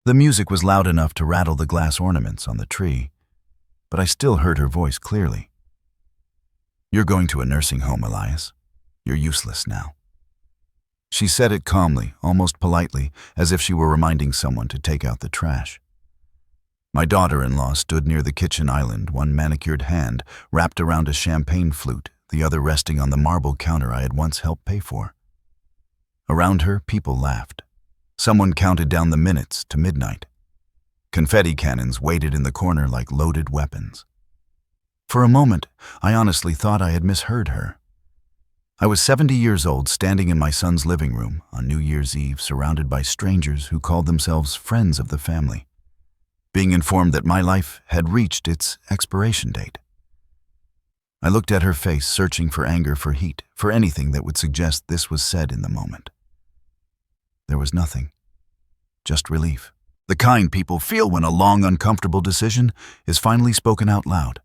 The music was loud enough to rattle the glass ornaments on the tree, but I still heard her voice clearly. "You're going to a nursing home, Elias. You're useless now." She said it calmly, almost politely, as if she were reminding someone to take out the trash. My daughter-in-law stood near the kitchen island, one manicured hand wrapped around a champagne flute, the other resting on the marble counter I had once helped pay for. Around her, people laughed. Someone counted down the minutes to midnight. Confetti cannons waited in the corner like loaded weapons. For a moment, I honestly thought I had misheard her. I was 70 years old, standing in my son's living room on New Year's Eve, surrounded by strangers who called themselves friends of the family, being informed that my life had reached its expiration date. I looked at her face, searching for anger, for heat, for anything that would suggest this was said in the moment. There was nothing, just relief. The kind people feel when a long, uncomfortable decision is finally spoken out loud.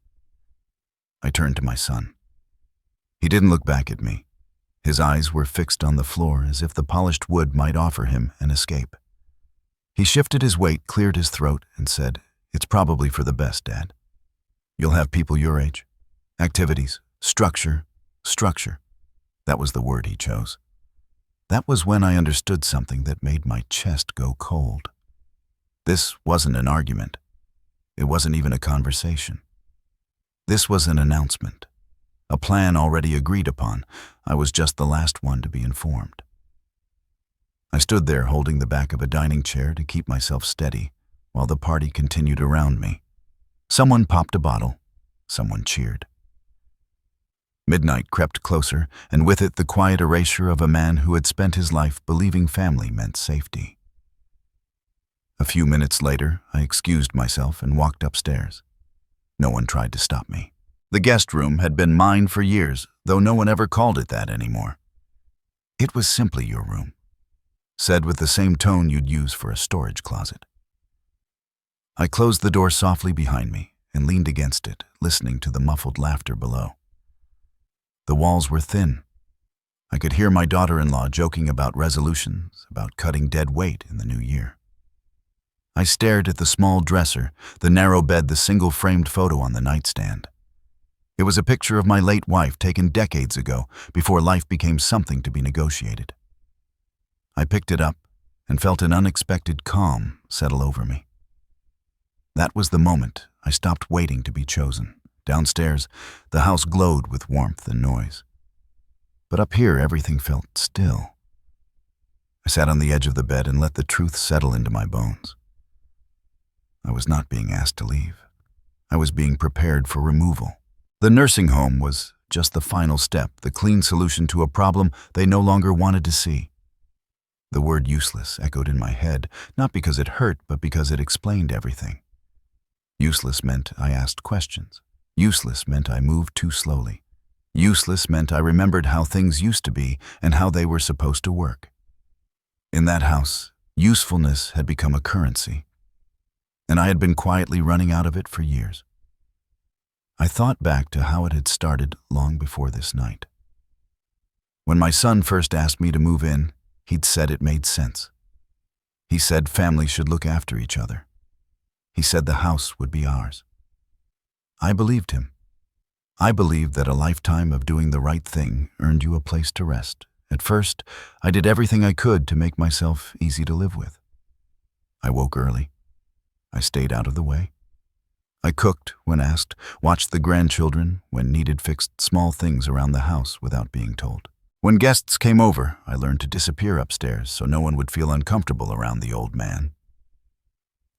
I turned to my son. He didn't look back at me. His eyes were fixed on the floor as if the polished wood might offer him an escape. He shifted his weight, cleared his throat, and said, "It's probably for the best, Dad. You'll have people your age. Activities, structure. That was the word he chose. That was when I understood something that made my chest go cold. This wasn't an argument. It wasn't even a conversation. This was an announcement. A plan already agreed upon. I was just the last one to be informed. I stood there holding the back of a dining chair to keep myself steady while the party continued around me. Someone popped a bottle. Someone cheered. Midnight crept closer, and with it the quiet erasure of a man who had spent his life believing family meant safety. A few minutes later, I excused myself and walked upstairs. No one tried to stop me. The guest room had been mine for years, though no one ever called it that anymore. It was simply your room, said with the same tone you'd use for a storage closet. I closed the door softly behind me and leaned against it, listening to the muffled laughter below. The walls were thin. I could hear my daughter-in-law joking about resolutions, about cutting dead weight in the new year. I stared at the small dresser, the narrow bed, the single-framed photo on the nightstand. It was a picture of my late wife taken decades ago, before life became something to be negotiated. I picked it up and felt an unexpected calm settle over me. That was the moment I stopped waiting to be chosen. Downstairs, the house glowed with warmth and noise. But up here, everything felt still. I sat on the edge of the bed and let the truth settle into my bones. I was not being asked to leave. I was being prepared for removal. The nursing home was just the final step, the clean solution to a problem they no longer wanted to see. The word useless echoed in my head, not because it hurt, but because it explained everything. Useless meant I asked questions. Useless meant I moved too slowly. Useless meant I remembered how things used to be and how they were supposed to work. In that house, usefulness had become a currency, and I had been quietly running out of it for years. I thought back to how it had started long before this night. When my son first asked me to move in, he'd said it made sense. He said families should look after each other. He said the house would be ours. I believed him. I believed that a lifetime of doing the right thing earned you a place to rest. At first, I did everything I could to make myself easy to live with. I woke early. I stayed out of the way. I cooked when asked, watched the grandchildren when needed, fixed small things around the house without being told. When guests came over, I learned to disappear upstairs so no one would feel uncomfortable around the old man.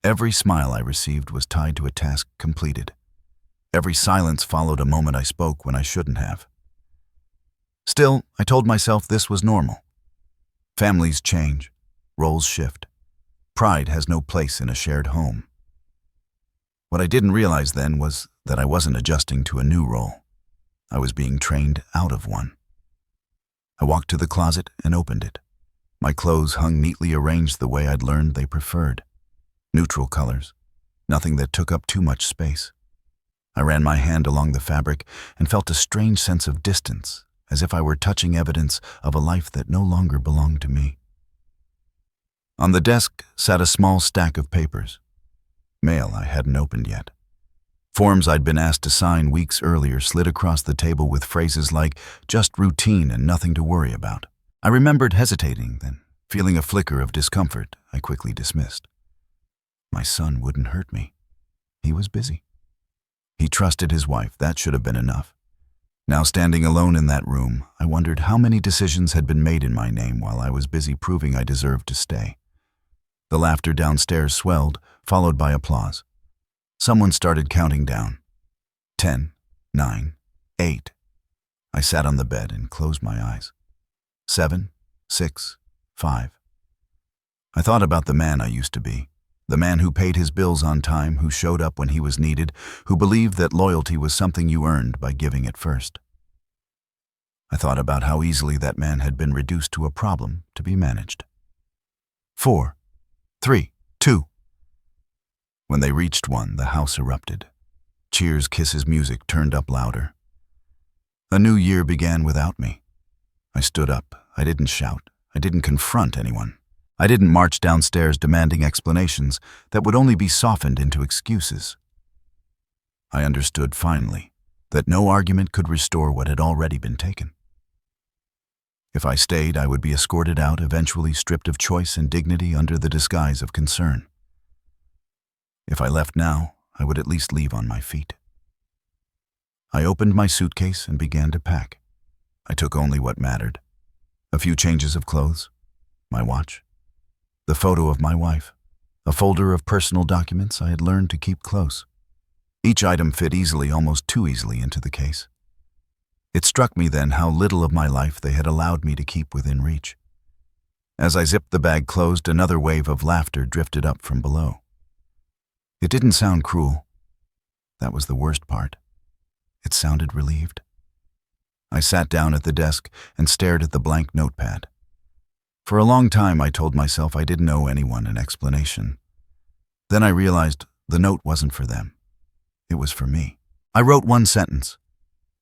Every smile I received was tied to a task completed. Every silence followed a moment I spoke when I shouldn't have. Still, I told myself this was normal. Families change, roles shift. Pride has no place in a shared home. What I didn't realize then was that I wasn't adjusting to a new role. I was being trained out of one. I walked to the closet and opened it. My clothes hung neatly arranged the way I'd learned they preferred. Neutral colors, nothing that took up too much space. I ran my hand along the fabric and felt a strange sense of distance, as if I were touching evidence of a life that no longer belonged to me. On the desk sat a small stack of papers. Mail I hadn't opened yet. Forms I'd been asked to sign weeks earlier slid across the table with phrases like, "just routine and nothing to worry about." I remembered hesitating, then, feeling a flicker of discomfort, I quickly dismissed. My son wouldn't hurt me. He was busy. He trusted his wife, that should have been enough. Now standing alone in that room, I wondered how many decisions had been made in my name while I was busy proving I deserved to stay. The laughter downstairs swelled, followed by applause. Someone started counting down. 10, 9, 8. I sat on the bed and closed my eyes. 7, 6, 5. I thought about the man I used to be. The man who paid his bills on time, who showed up when he was needed, who believed that loyalty was something you earned by giving it first. I thought about how easily that man had been reduced to a problem to be managed. 4, 3, 2. When they reached 1, the house erupted. Cheers, kisses, music turned up louder. A new year began without me. I stood up. I didn't shout. I didn't confront anyone. I didn't march downstairs demanding explanations that would only be softened into excuses. I understood finally that no argument could restore what had already been taken. If I stayed, I would be escorted out, eventually stripped of choice and dignity under the disguise of concern. If I left now, I would at least leave on my feet. I opened my suitcase and began to pack. I took only what mattered. A few changes of clothes, my watch, the photo of my wife, a folder of personal documents I had learned to keep close. Each item fit easily, almost too easily, into the case. It struck me then how little of my life they had allowed me to keep within reach. As I zipped the bag closed, another wave of laughter drifted up from below. It didn't sound cruel. That was the worst part. It sounded relieved. I sat down at the desk and stared at the blank notepad. For a long time, I told myself I didn't owe anyone an explanation. Then I realized the note wasn't for them. It was for me. I wrote one sentence.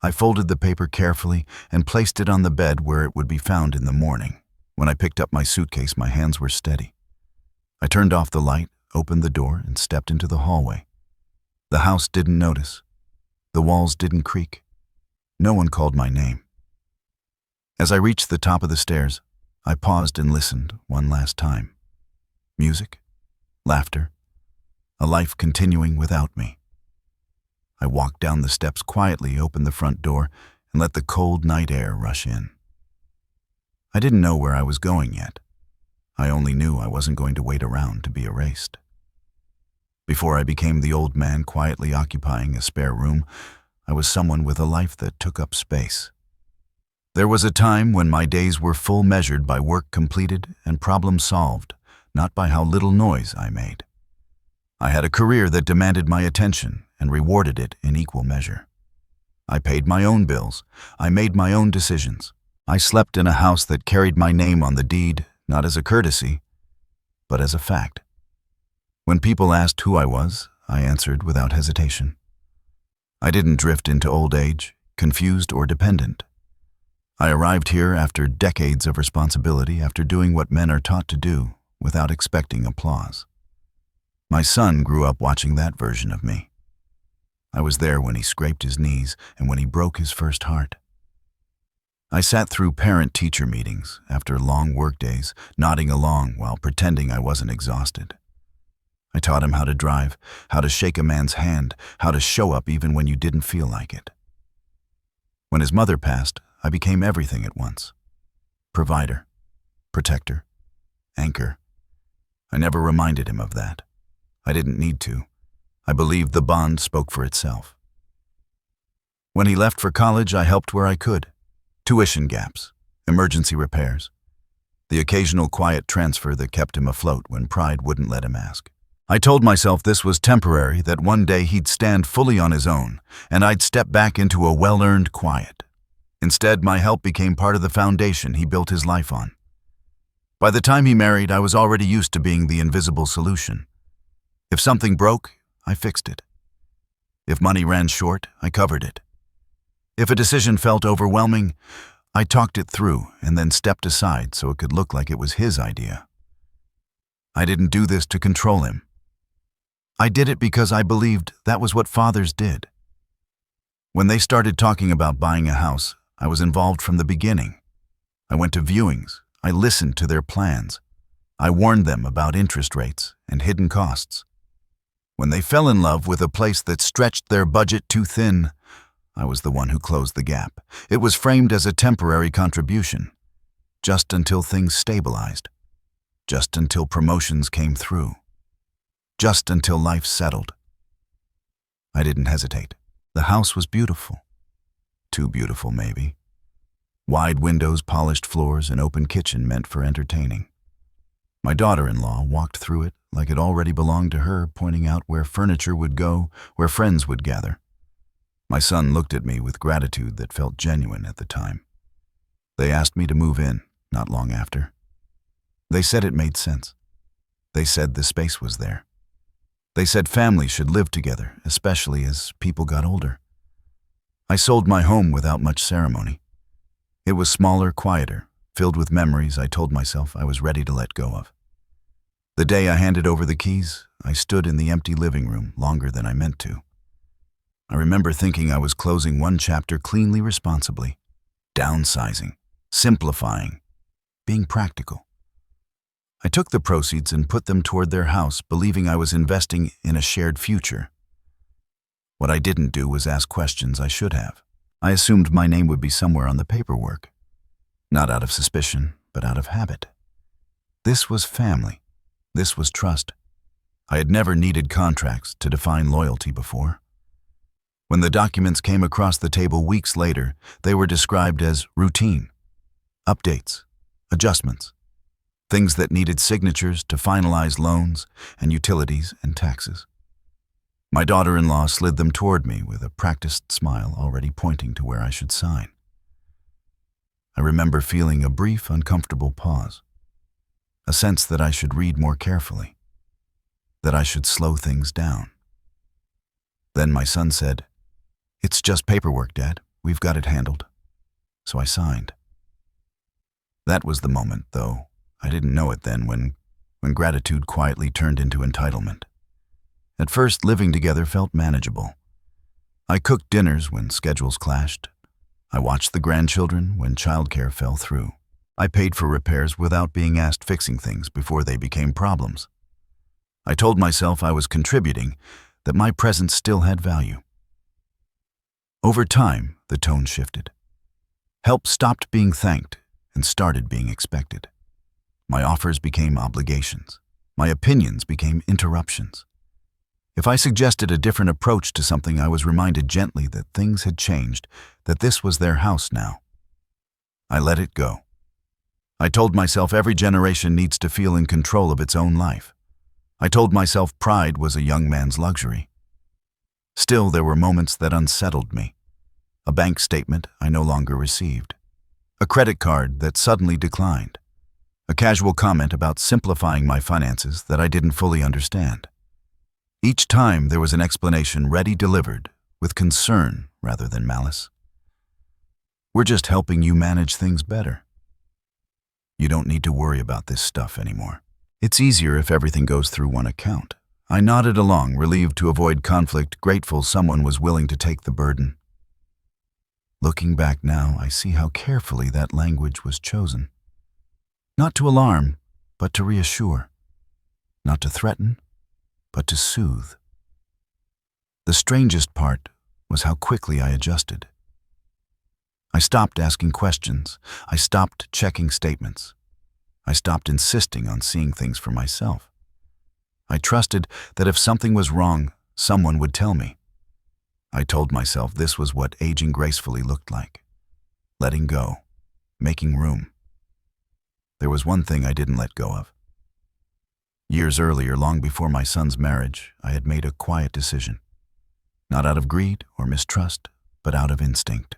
I folded the paper carefully and placed it on the bed where it would be found in the morning. When I picked up my suitcase, my hands were steady. I turned off the light, opened the door, and stepped into the hallway. The house didn't notice. The walls didn't creak. No one called my name. As I reached the top of the stairs, I paused and listened one last time. Music, laughter, a life continuing without me. I walked down the steps quietly, opened the front door, and let the cold night air rush in. I didn't know where I was going yet. I only knew I wasn't going to wait around to be erased. Before I became the old man quietly occupying a spare room, I was someone with a life that took up space. There was a time when my days were full, measured by work completed and problems solved, not by how little noise I made. I had a career that demanded my attention and rewarded it in equal measure. I paid my own bills. I made my own decisions. I slept in a house that carried my name on the deed, not as a courtesy, but as a fact. When people asked who I was, I answered without hesitation. I didn't drift into old age, confused or dependent. I arrived here after decades of responsibility, after doing what men are taught to do without expecting applause. My son grew up watching that version of me. I was there when he scraped his knees and when he broke his first heart. I sat through parent-teacher meetings after long workdays, nodding along while pretending I wasn't exhausted. I taught him how to drive, how to shake a man's hand, how to show up even when you didn't feel like it. When his mother passed, I became everything at once. Provider, protector, anchor. I never reminded him of that. I didn't need to. I believed the bond spoke for itself. When he left for college, I helped where I could. Tuition gaps, emergency repairs, the occasional quiet transfer that kept him afloat when pride wouldn't let him ask. I told myself this was temporary, that one day he'd stand fully on his own, and I'd step back into a well-earned quiet. Instead, my help became part of the foundation he built his life on. By the time he married, I was already used to being the invisible solution. If something broke, I fixed it. If money ran short, I covered it. If a decision felt overwhelming, I talked it through and then stepped aside so it could look like it was his idea. I didn't do this to control him. I did it because I believed that was what fathers did. When they started talking about buying a house, I was involved from the beginning. I went to viewings. I listened to their plans. I warned them about interest rates and hidden costs. When they fell in love with a place that stretched their budget too thin, I was the one who closed the gap. It was framed as a temporary contribution, just until things stabilized, just until promotions came through, just until life settled. I didn't hesitate. The house was beautiful. Too beautiful, maybe. Wide windows, polished floors, an open kitchen meant for entertaining. My daughter-in-law walked through it like it already belonged to her, pointing out where furniture would go, where friends would gather. My son looked at me with gratitude that felt genuine at the time. They asked me to move in, not long after. They said it made sense. They said the space was there. They said families should live together, especially as people got older. I sold my home without much ceremony. It was smaller, quieter, filled with memories I told myself I was ready to let go of. The day I handed over the keys, I stood in the empty living room longer than I meant to. I remember thinking I was closing one chapter cleanly, responsibly, downsizing, simplifying, being practical. I took the proceeds and put them toward their house, believing I was investing in a shared future. What I didn't do was ask questions I should have. I assumed my name would be somewhere on the paperwork. Not out of suspicion, but out of habit. This was family. This was trust. I had never needed contracts to define loyalty before. When the documents came across the table weeks later, they were described as routine, updates, adjustments, things that needed signatures to finalize loans and utilities and taxes. My daughter-in-law slid them toward me with a practiced smile already pointing to where I should sign. I remember feeling a brief, uncomfortable pause, a sense that I should read more carefully, that I should slow things down. Then my son said, "It's just paperwork, Dad. We've got it handled." So I signed. That was the moment, though I didn't know it then, when gratitude quietly turned into entitlement. At first, living together felt manageable. I cooked dinners when schedules clashed. I watched the grandchildren when childcare fell through. I paid for repairs without being asked, fixing things before they became problems. I told myself I was contributing, that my presence still had value. Over time, the tone shifted. Help stopped being thanked and started being expected. My offers became obligations. My opinions became interruptions. If I suggested a different approach to something, I was reminded gently that things had changed, that this was their house now. I let it go. I told myself every generation needs to feel in control of its own life. I told myself pride was a young man's luxury. Still, there were moments that unsettled me. A bank statement I no longer received. A credit card that suddenly declined. A casual comment about simplifying my finances that I didn't fully understand. Each time there was an explanation ready delivered, with concern rather than malice. "We're just helping you manage things better. You don't need to worry about this stuff anymore. It's easier if everything goes through one account." I nodded along, relieved to avoid conflict, grateful someone was willing to take the burden. Looking back now, I see how carefully that language was chosen. Not to alarm, but to reassure. Not to threaten, but to soothe. The strangest part was how quickly I adjusted. I stopped asking questions. I stopped checking statements. I stopped insisting on seeing things for myself. I trusted that if something was wrong, someone would tell me. I told myself this was what aging gracefully looked like. Letting go, making room. There was one thing I didn't let go of. Years earlier, long before my son's marriage, I had made a quiet decision. Not out of greed or mistrust, but out of instinct.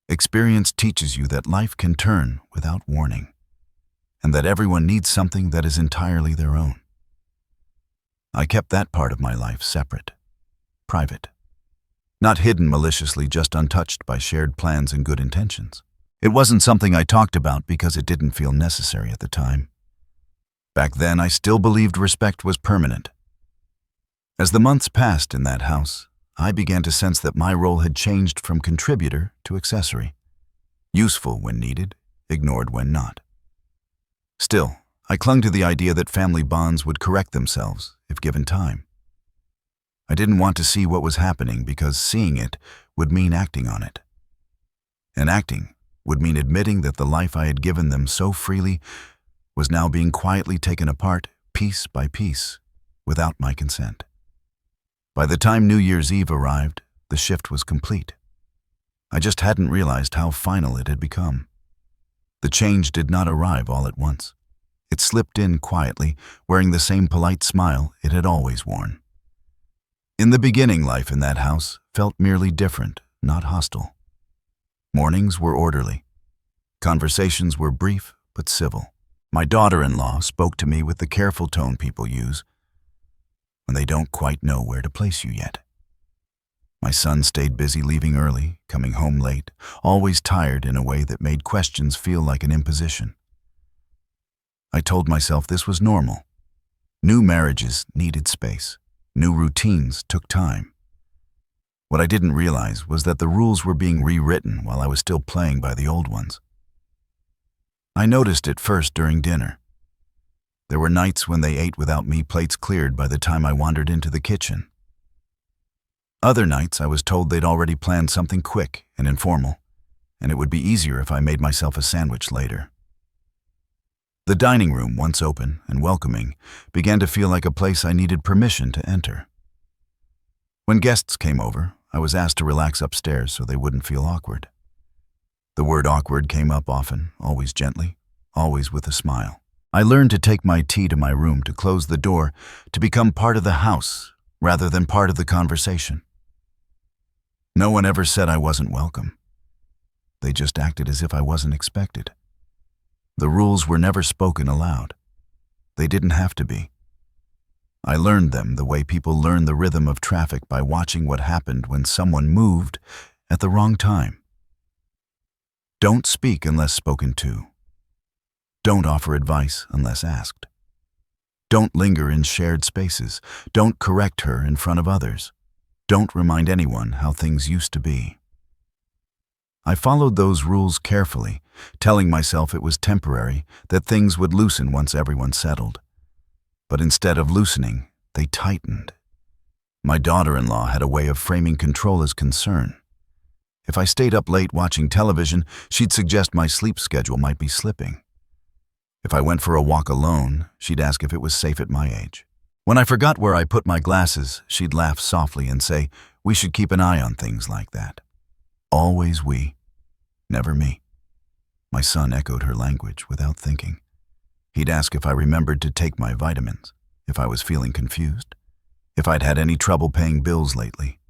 Experience teaches you that life can turn without warning, and that everyone needs something that is entirely their own. I kept that part of my life separate, private. Not hidden maliciously, just untouched by shared plans and good intentions. It wasn't something I talked about because it didn't feel necessary at the time. Back then, I still believed respect was permanent. As the months passed in that house, I began to sense that my role had changed from contributor to accessory. Useful when needed, ignored when not. Still, I clung to the idea that family bonds would correct themselves if given time. I didn't want to see what was happening because seeing it would mean acting on it. And acting would mean admitting that the life I had given them so freely was now being quietly taken apart piece by piece without my consent. By the time New Year's Eve arrived, the shift was complete. I just hadn't realized how final it had become. The change did not arrive all at once. It slipped in quietly, wearing the same polite smile it had always worn. In the beginning, life in that house felt merely different, not hostile. Mornings were orderly. Conversations were brief but civil. My daughter-in-law spoke to me with the careful tone people use when they don't quite know where to place you yet. My son stayed busy leaving early, coming home late, always tired in a way that made questions feel like an imposition. I told myself this was normal. New marriages needed space. New routines took time. What I didn't realize was that the rules were being rewritten while I was still playing by the old ones. I noticed it first during dinner. There were nights when they ate without me, plates cleared by the time I wandered into the kitchen. Other nights I was told they'd already planned something quick and informal, and it would be easier if I made myself a sandwich later. The dining room, once open and welcoming, began to feel like a place I needed permission to enter. When guests came over, I was asked to relax upstairs so they wouldn't feel awkward. The word awkward came up often, always gently, always with a smile. I learned to take my tea to my room, to close the door, to become part of the house rather than part of the conversation. No one ever said I wasn't welcome. They just acted as if I wasn't expected. The rules were never spoken aloud. They didn't have to be. I learned them the way people learn the rhythm of traffic, by watching what happened when someone moved at the wrong time. Don't speak unless spoken to. Don't offer advice unless asked. Don't linger in shared spaces. Don't correct her in front of others. Don't remind anyone how things used to be. I followed those rules carefully, telling myself it was temporary, that things would loosen once everyone settled. But instead of loosening, they tightened. My daughter-in-law had a way of framing control as concern. If I stayed up late watching television, she'd suggest my sleep schedule might be slipping. If I went for a walk alone, she'd ask if it was safe at my age. When I forgot where I put my glasses, she'd laugh softly and say, "We should keep an eye on things like that." Always we, never me. My son echoed her language without thinking. He'd ask if I remembered to take my vitamins, if I was feeling confused, if I'd had any trouble paying bills lately.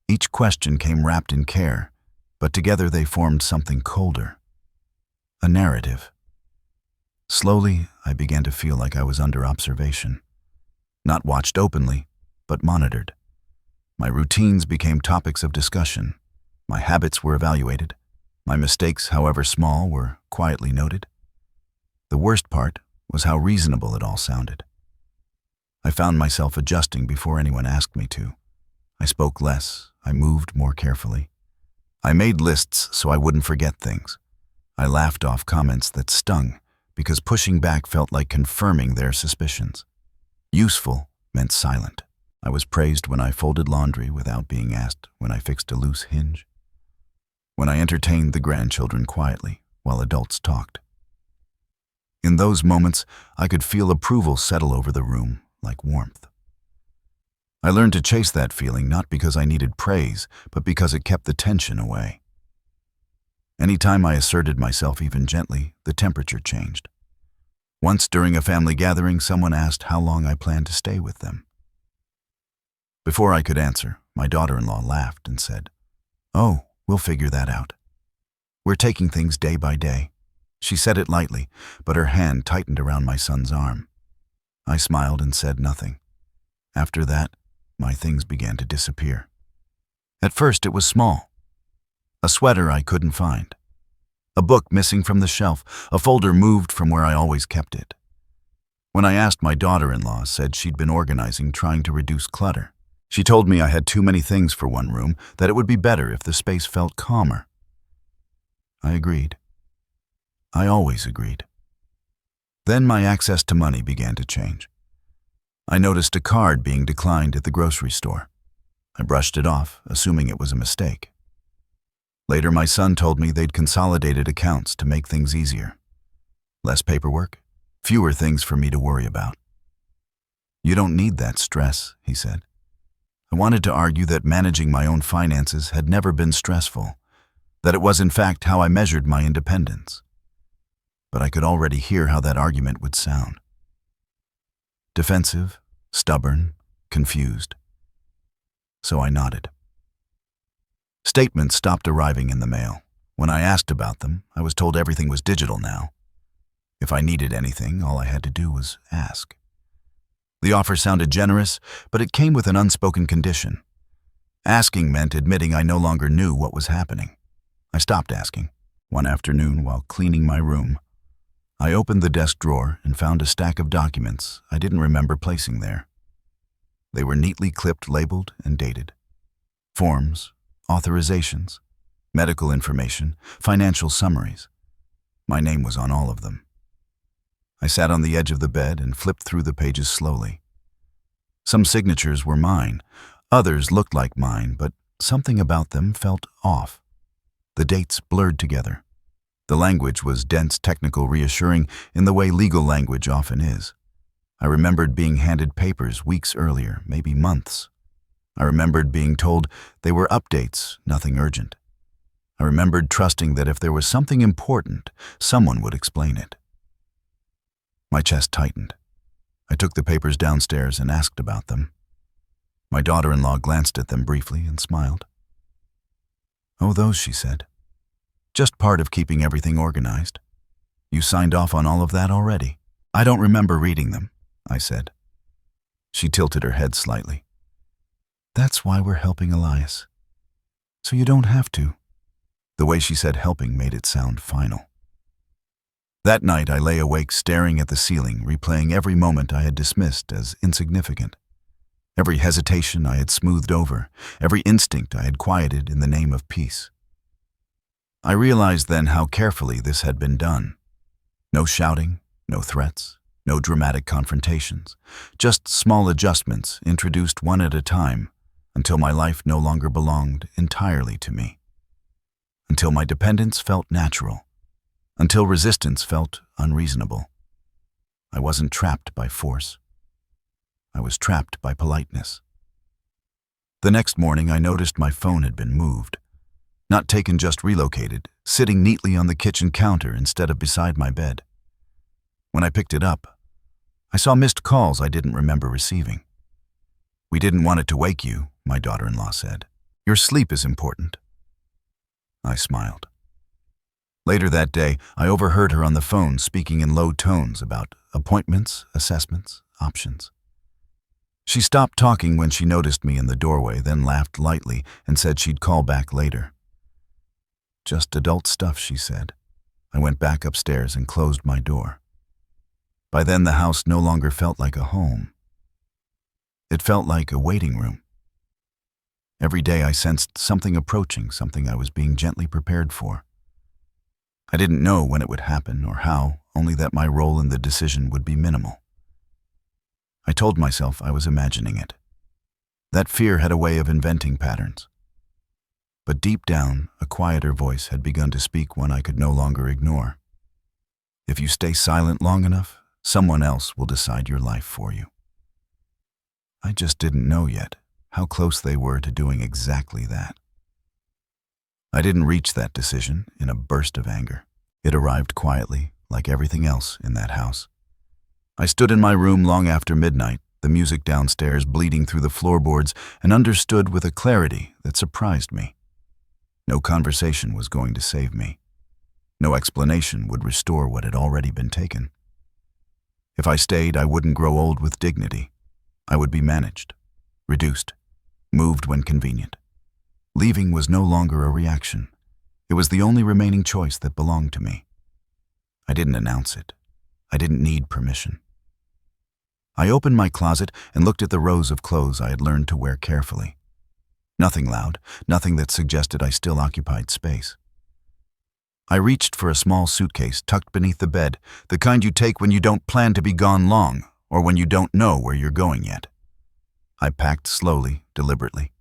Each question came wrapped in care, but together they formed something colder. A narrative. Slowly, I began to feel like I was under observation. Not watched openly, but monitored. My routines became topics of discussion. My habits were evaluated. My mistakes, however small, were quietly noted. The worst part was how reasonable it all sounded. I found myself adjusting before anyone asked me to. I spoke less. I moved more carefully. I made lists so I wouldn't forget things. I laughed off comments that stung, because pushing back felt like confirming their suspicions. Useful meant silent. I was praised when I folded laundry without being asked, when I fixed a loose hinge, when I entertained the grandchildren quietly while adults talked. In those moments, I could feel approval settle over the room like warmth. I learned to chase that feeling not because I needed praise, but because it kept the tension away. Anytime I asserted myself even gently, the temperature changed. Once during a family gathering, someone asked how long I planned to stay with them. Before I could answer, my daughter-in-law laughed and said, "Oh, we'll figure that out. We're taking things day by day." She said it lightly, but her hand tightened around my son's arm. I smiled and said nothing. After that, my things began to disappear. At first it was small. A sweater I couldn't find. A book missing from the shelf. A folder moved from where I always kept it. When I asked, my daughter-in-law said she'd been organizing, trying to reduce clutter. She told me I had too many things for one room, that it would be better if the space felt calmer. I agreed. I always agreed. Then my access to money began to change. I noticed a card being declined at the grocery store. I brushed it off, assuming it was a mistake. Later, my son told me they'd consolidated accounts to make things easier. Less paperwork, fewer things for me to worry about. "You don't need that stress," he said. I wanted to argue that managing my own finances had never been stressful, that it was in fact how I measured my independence. But I could already hear how that argument would sound. Defensive, stubborn, confused. So I nodded. Statements stopped arriving in the mail. When I asked about them, I was told everything was digital now. If I needed anything, all I had to do was ask. The offer sounded generous, but it came with an unspoken condition. Asking meant admitting I no longer knew what was happening. I stopped asking. One afternoon, while cleaning my room, I opened the desk drawer and found a stack of documents I didn't remember placing there. They were neatly clipped, labeled, and dated. Forms, authorizations, medical information, financial summaries. My name was on all of them. I sat on the edge of the bed and flipped through the pages slowly. Some signatures were mine, others looked like mine, but something about them felt off. The dates blurred together. The language was dense, technical, reassuring in the way legal language often is. I remembered being handed papers weeks earlier, maybe months. I remembered being told they were updates, nothing urgent. I remembered trusting that if there was something important, someone would explain it. My chest tightened. I took the papers downstairs and asked about them. My daughter-in-law glanced at them briefly and smiled. "Oh, those," she said. "Just part of keeping everything organized. You signed off on all of that already." "I don't remember reading them," I said. She tilted her head slightly. "That's why we're helping Elias. So you don't have to." The way she said helping made it sound final. That night I lay awake staring at the ceiling, replaying every moment I had dismissed as insignificant. Every hesitation I had smoothed over, every instinct I had quieted in the name of peace. I realized then how carefully this had been done. No shouting, no threats, no dramatic confrontations, just small adjustments introduced one at a time until my life no longer belonged entirely to me. Until my dependence felt natural. Until resistance felt unreasonable. I wasn't trapped by force. I was trapped by politeness. The next morning I noticed my phone had been moved. Not taken, just relocated, sitting neatly on the kitchen counter instead of beside my bed. When I picked it up, I saw missed calls I didn't remember receiving. "We didn't want it to wake you," my daughter-in-law said. "Your sleep is important." I smiled. Later that day, I overheard her on the phone speaking in low tones about appointments, assessments, options. She stopped talking when she noticed me in the doorway, then laughed lightly and said she'd call back later. "Just adult stuff," she said. I went back upstairs and closed my door. By then, the house no longer felt like a home. It felt like a waiting room. Every day I sensed something approaching, something I was being gently prepared for. I didn't know when it would happen or how, only that my role in the decision would be minimal. I told myself I was imagining it. That fear had a way of inventing patterns. But deep down, a quieter voice had begun to speak, one I could no longer ignore. If you stay silent long enough, someone else will decide your life for you. I just didn't know yet how close they were to doing exactly that. I didn't reach that decision in a burst of anger. It arrived quietly, like everything else in that house. I stood in my room long after midnight, the music downstairs bleeding through the floorboards, and understood with a clarity that surprised me. No conversation was going to save me. No explanation would restore what had already been taken. If I stayed, I wouldn't grow old with dignity. I would be managed, reduced, moved when convenient. Leaving was no longer a reaction. It was the only remaining choice that belonged to me. I didn't announce it. I didn't need permission. I opened my closet and looked at the rows of clothes I had learned to wear carefully. Nothing loud, nothing that suggested I still occupied space. I reached for a small suitcase tucked beneath the bed, the kind you take when you don't plan to be gone long or when you don't know where you're going yet. I packed slowly, deliberately.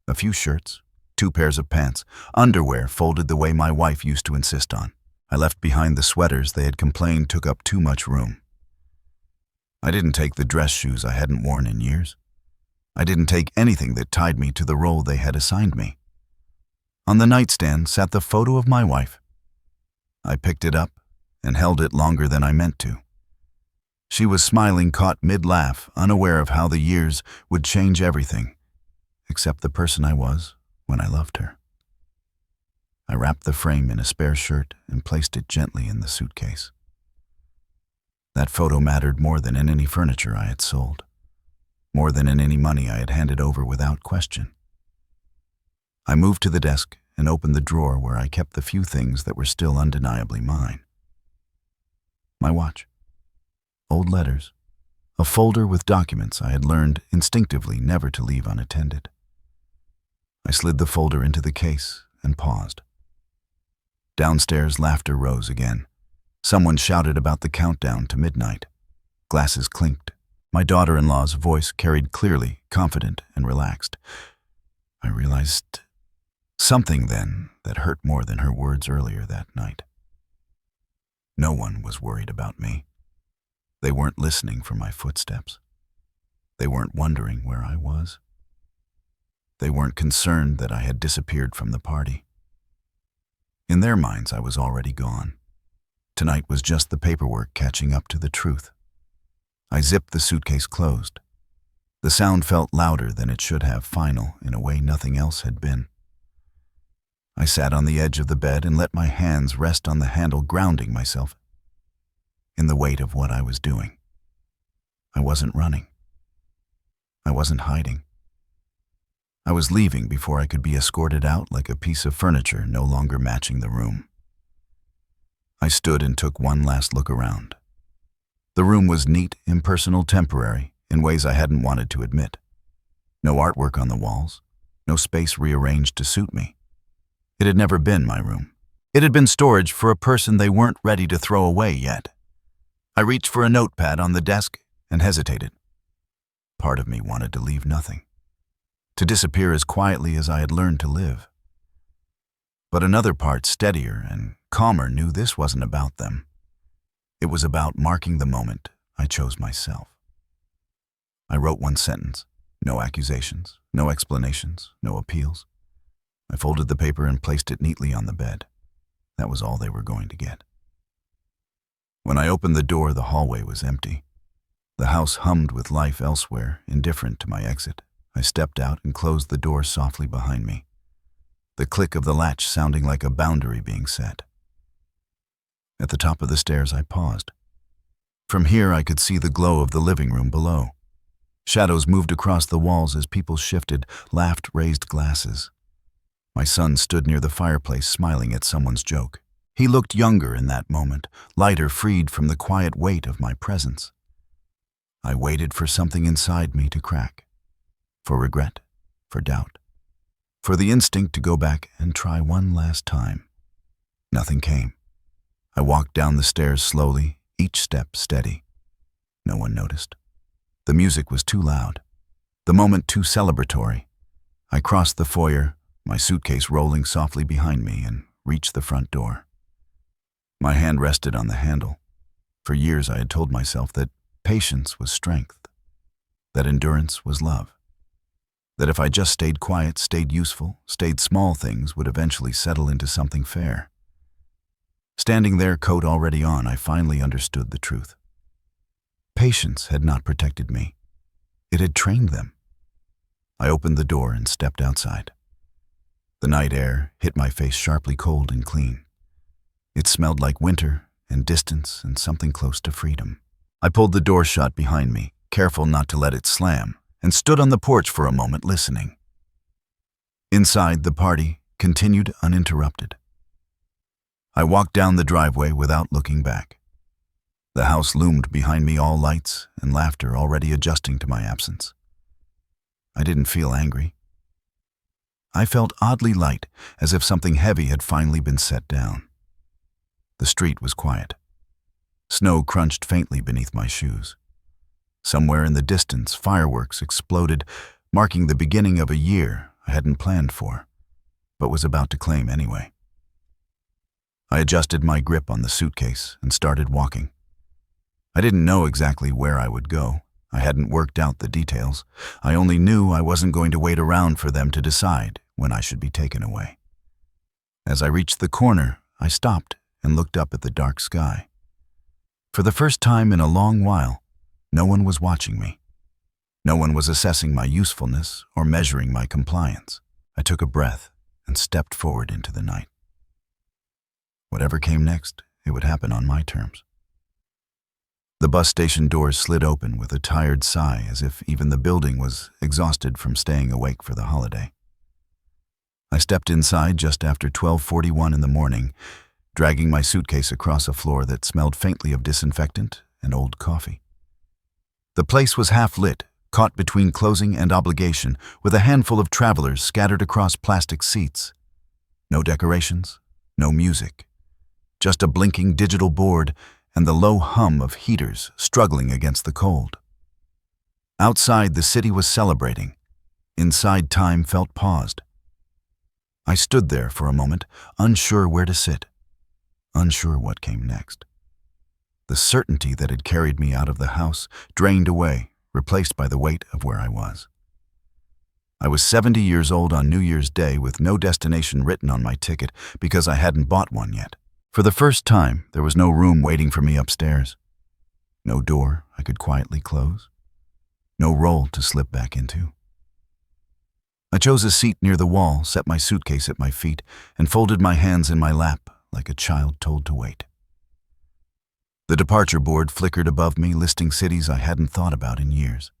A few shirts, 2 pairs of pants, underwear folded the way my wife used to insist on. I left behind the sweaters they had complained took up too much room. I didn't take the dress shoes I hadn't worn in years. I didn't take anything that tied me to the role they had assigned me. On the nightstand sat the photo of my wife. I picked it up and held it longer than I meant to. She was smiling, caught mid-laugh, unaware of how the years would change everything, except the person I was when I loved her. I wrapped the frame in a spare shirt and placed it gently in the suitcase. That photo mattered more than in any furniture I had sold, more than in any money I had handed over without question. I moved to the desk and opened the drawer where I kept the few things that were still undeniably mine. My watch, old letters, a folder with documents I had learned instinctively never to leave unattended. I slid the folder into the case and paused. Downstairs, laughter rose again. Someone shouted about the countdown to midnight. Glasses clinked. My daughter-in-law's voice carried clearly, confident and relaxed. I realized something then that hurt more than her words earlier that night. No one was worried about me. They weren't listening for my footsteps. They weren't wondering where I was. They weren't concerned that I had disappeared from the party. In their minds, I was already gone. Tonight was just the paperwork catching up to the truth. I zipped the suitcase closed. The sound felt louder than it should have, final, in a way nothing else had been. I sat on the edge of the bed and let my hands rest on the handle, grounding myself in the weight of what I was doing. I wasn't running. I wasn't hiding. I was leaving before I could be escorted out like a piece of furniture no longer matching the room. I stood and took one last look around. The room was neat, impersonal, temporary, in ways I hadn't wanted to admit. No artwork on the walls, no space rearranged to suit me. It had never been my room. It had been storage for a person they weren't ready to throw away yet. I reached for a notepad on the desk and hesitated. Part of me wanted to leave nothing, to disappear as quietly as I had learned to live. But another part, steadier and calmer, knew this wasn't about them. It was about marking the moment I chose myself. I wrote one sentence, no accusations, no explanations, no appeals. I folded the paper and placed it neatly on the bed. That was all they were going to get. When I opened the door, the hallway was empty. The house hummed with life elsewhere, indifferent to my exit. I stepped out and closed the door softly behind me, the click of the latch sounding like a boundary being set. At the top of the stairs, I paused. From here, I could see the glow of the living room below. Shadows moved across the walls as people shifted, laughed, raised glasses. My son stood near the fireplace, smiling at someone's joke. He looked younger in that moment, lighter, freed from the quiet weight of my presence. I waited for something inside me to crack, for regret, for doubt, for the instinct to go back and try one last time. Nothing came. I walked down the stairs slowly, each step steady. No one noticed. The music was too loud, the moment too celebratory. I crossed the foyer, my suitcase rolling softly behind me, and reached the front door. My hand rested on the handle. For years I had told myself that patience was strength, that endurance was love, that if I just stayed quiet, stayed useful, stayed small, things would eventually settle into something fair. Standing there, coat already on, I finally understood the truth. Patience had not protected me. It had trained them. I opened the door and stepped outside. The night air hit my face sharply cold and clean. It smelled like winter and distance and something close to freedom. I pulled the door shut behind me, careful not to let it slam, and stood on the porch for a moment listening. Inside, the party continued uninterrupted. I walked down the driveway without looking back. The house loomed behind me, all lights and laughter already adjusting to my absence. I didn't feel angry. I felt oddly light, as if something heavy had finally been set down. The street was quiet. Snow crunched faintly beneath my shoes. Somewhere in the distance, fireworks exploded, marking the beginning of a year I hadn't planned for, but was about to claim anyway. I adjusted my grip on the suitcase and started walking. I didn't know exactly where I would go. I hadn't worked out the details. I only knew I wasn't going to wait around for them to decide when I should be taken away. As I reached the corner, I stopped and looked up at the dark sky. For the first time in a long while, no one was watching me. No one was assessing my usefulness or measuring my compliance. I took a breath and stepped forward into the night. Whatever came next, it would happen on my terms. The bus station doors slid open with a tired sigh, as if even the building was exhausted from staying awake for the holiday. I stepped inside just after 12:41 in the morning, dragging my suitcase across a floor that smelled faintly of disinfectant and old coffee. The place was half lit, caught between closing and obligation, with a handful of travelers scattered across plastic seats. No decorations, no music, just a blinking digital board and the low hum of heaters struggling against the cold. Outside, the city was celebrating. Inside, time felt paused. I stood there for a moment, unsure where to sit, unsure what came next. The certainty that had carried me out of the house drained away, replaced by the weight of where I was. I was 70 years old on New Year's Day with no destination written on my ticket because I hadn't bought one yet. For the first time, there was no room waiting for me upstairs. No door I could quietly close. No roll to slip back into. I chose a seat near the wall, set my suitcase at my feet, and folded my hands in my lap like a child told to wait. The departure board flickered above me, listing cities I hadn't thought about in years.